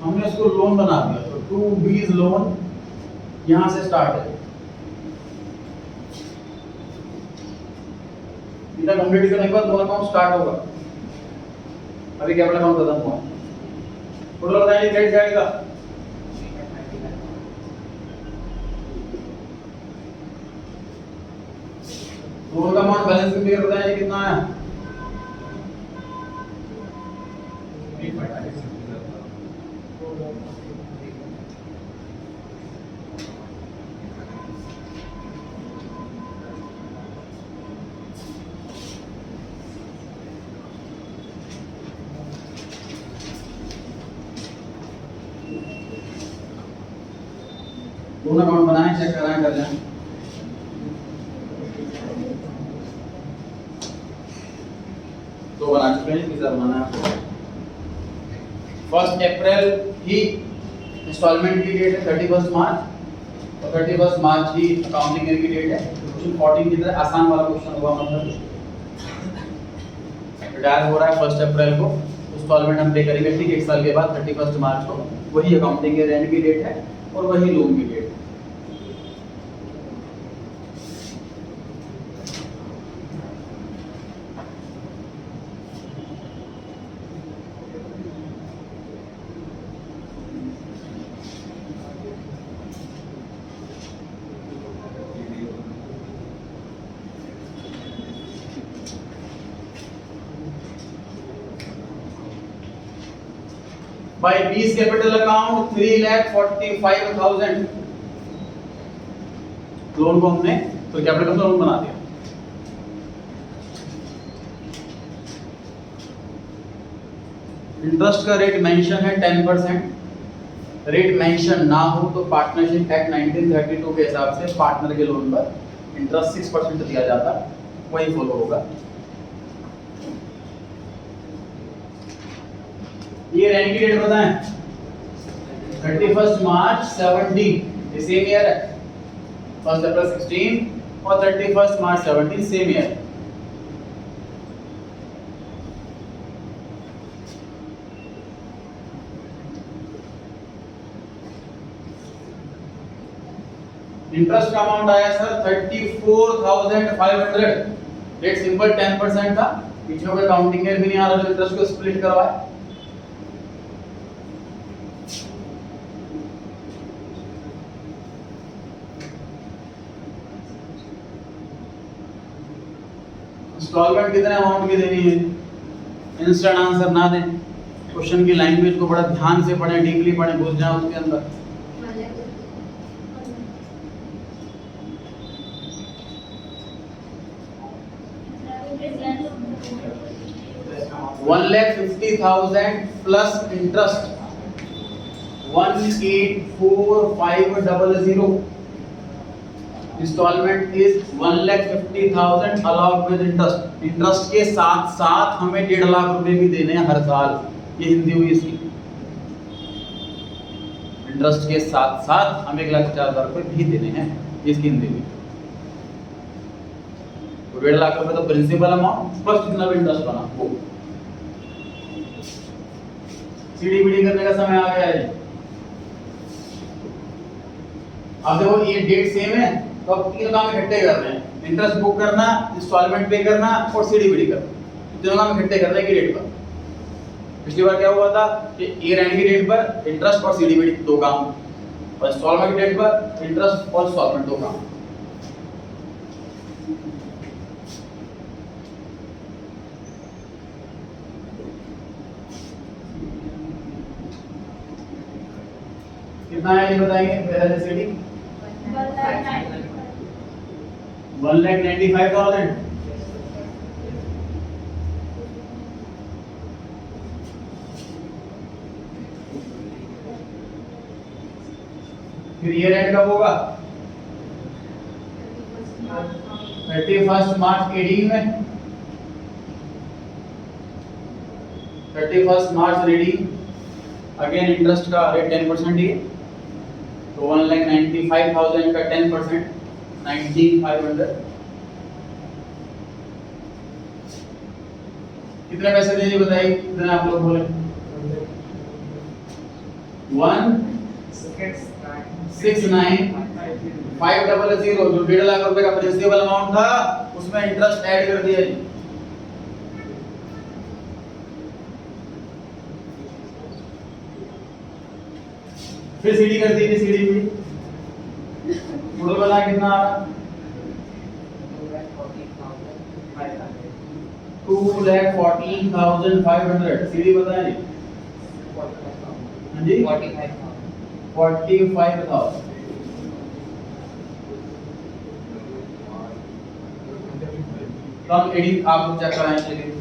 हमने उसको लोन बना दिया। तो 2B लोन यहां से स्टार्ट है। इतना कंप्लीट करने के बाद लोन अकाउंट स्टार्ट होगा। अभी कैपिटल अकाउंट खत्म हुआ। टोटल बताइए क्रेडिट साइड का लोन का अमाउंट बैलेंस में क्लियर बताइए कितना है? लोन अकाउंट बनाए, चेक कराएं, कर लें। तो बना चुके हैं, किस बनाना है? 1 अप्रैल ही इंस्टॉलमेंट की डेट है, 31 मार्च और 31 मार्च ही अकाउंटिंग ईयर की डेट है। क्वेश्चन 14 की तरह आसान वाला क्वेश्चन होगा। मतलब रिटायर हो रहा है 1 अप्रैल को, इंस्टॉलमेंट हम पे करेंगे ठीक 1 साल के बाद 31 मार्च को। वही अकाउंटिंग ईयर एंड की डेट है और वही लोन की डेट है। By B's capital account 3,45,000 loan को हमने तो कैपिटल का लोन बना दिया। इंटरेस्ट का रेट मेंशन है 10%। रेट मेंशन ना हो तो पार्टनरशिप एक्ट 1932 के हिसाब से पार्टनर के लोन पर इंटरेस्ट 6% दिया जाता है, वही फॉलो होगा। ये एंड की डेट बताएं 31 मार्च 17 सेम ईयर है। 1 अप्रैल 16 और 31 मार्च 17 सेम ईयर। इंटरेस्ट का अमाउंट आया सर 34,500। रेट सिंपल 10% था, पीछे का काउंटिंग ईयर भी नहीं आ रहा जो इंटरेस्ट को स्प्लिट करवाए। इंस्टॉलमेंट कितने अमाउंट की देनी है? इंस्टेंट आंसर ना दें, क्वेश्चन की लैंग्वेज को बड़ा ध्यान से पढ़ें, डीपली पढ़ें, घुस जाएं उसके अंदर। 1,50,000 plus interest 1,84,500। Instalment is 1,50,000 along with interest. Interest के साथ साथ हमें 1.5 लाख रुपए भी देने हैं हर साल। ये हिंदी हुई इसकी। इंटरेस्ट के साथ साथ हमें 1,50,000 रुपए भी देने हैं, इसकी हिंदी हुई। तो 1.5 लाख रुपए तो प्रिंसिपल अमाउंट प्लस जितना भी इंटरेस्ट बना वो। सीडी बीडी करने का समय आ गया है। अब देखो ये डेट सेम है, तो अब तीन काम इकट्ठे कर रहे हैं, इंटरेस्ट बुक करना, इंस्टॉलमेंट पे करना और सीडी बीडी करना। तीनों काम इकट्ठे कर रहे हैं की डेट पर। पिछली बार क्या हुआ था कि ईयर एंड की डेट पर इंटरेस्ट और सीडी बीडी दो काम, और इंस्टॉलमेंट की डेट पर इंटरेस्ट और इंस्टॉलमेंट दो काम। कितना है ये बताएंगे? पहले सीडी 1,95,000। फिर ईयर एंड कब होगा? 31 मार्च 18 में। 31 मार्च 18। अगेन इंटरेस्ट का रेट 10% ही है, तो 1,95,000 का 10% 9,500। कितने पैसे देंगे बताइए? कितने आप लोग बोले? 1,69,500। जो 1.5 लाख रुपए का प्रिंसिपल अमाउंट था उसमें इंटरेस्ट ऐड कर दिया जी। फिर सीडी कर दीजिए। सीडी भी टोटल बना कितना आ रहा? 2,14,500। सीडी बताएं जी। हाँ जी 45,000। तो हम एडिट आप लोग चेक कराएं। चलिए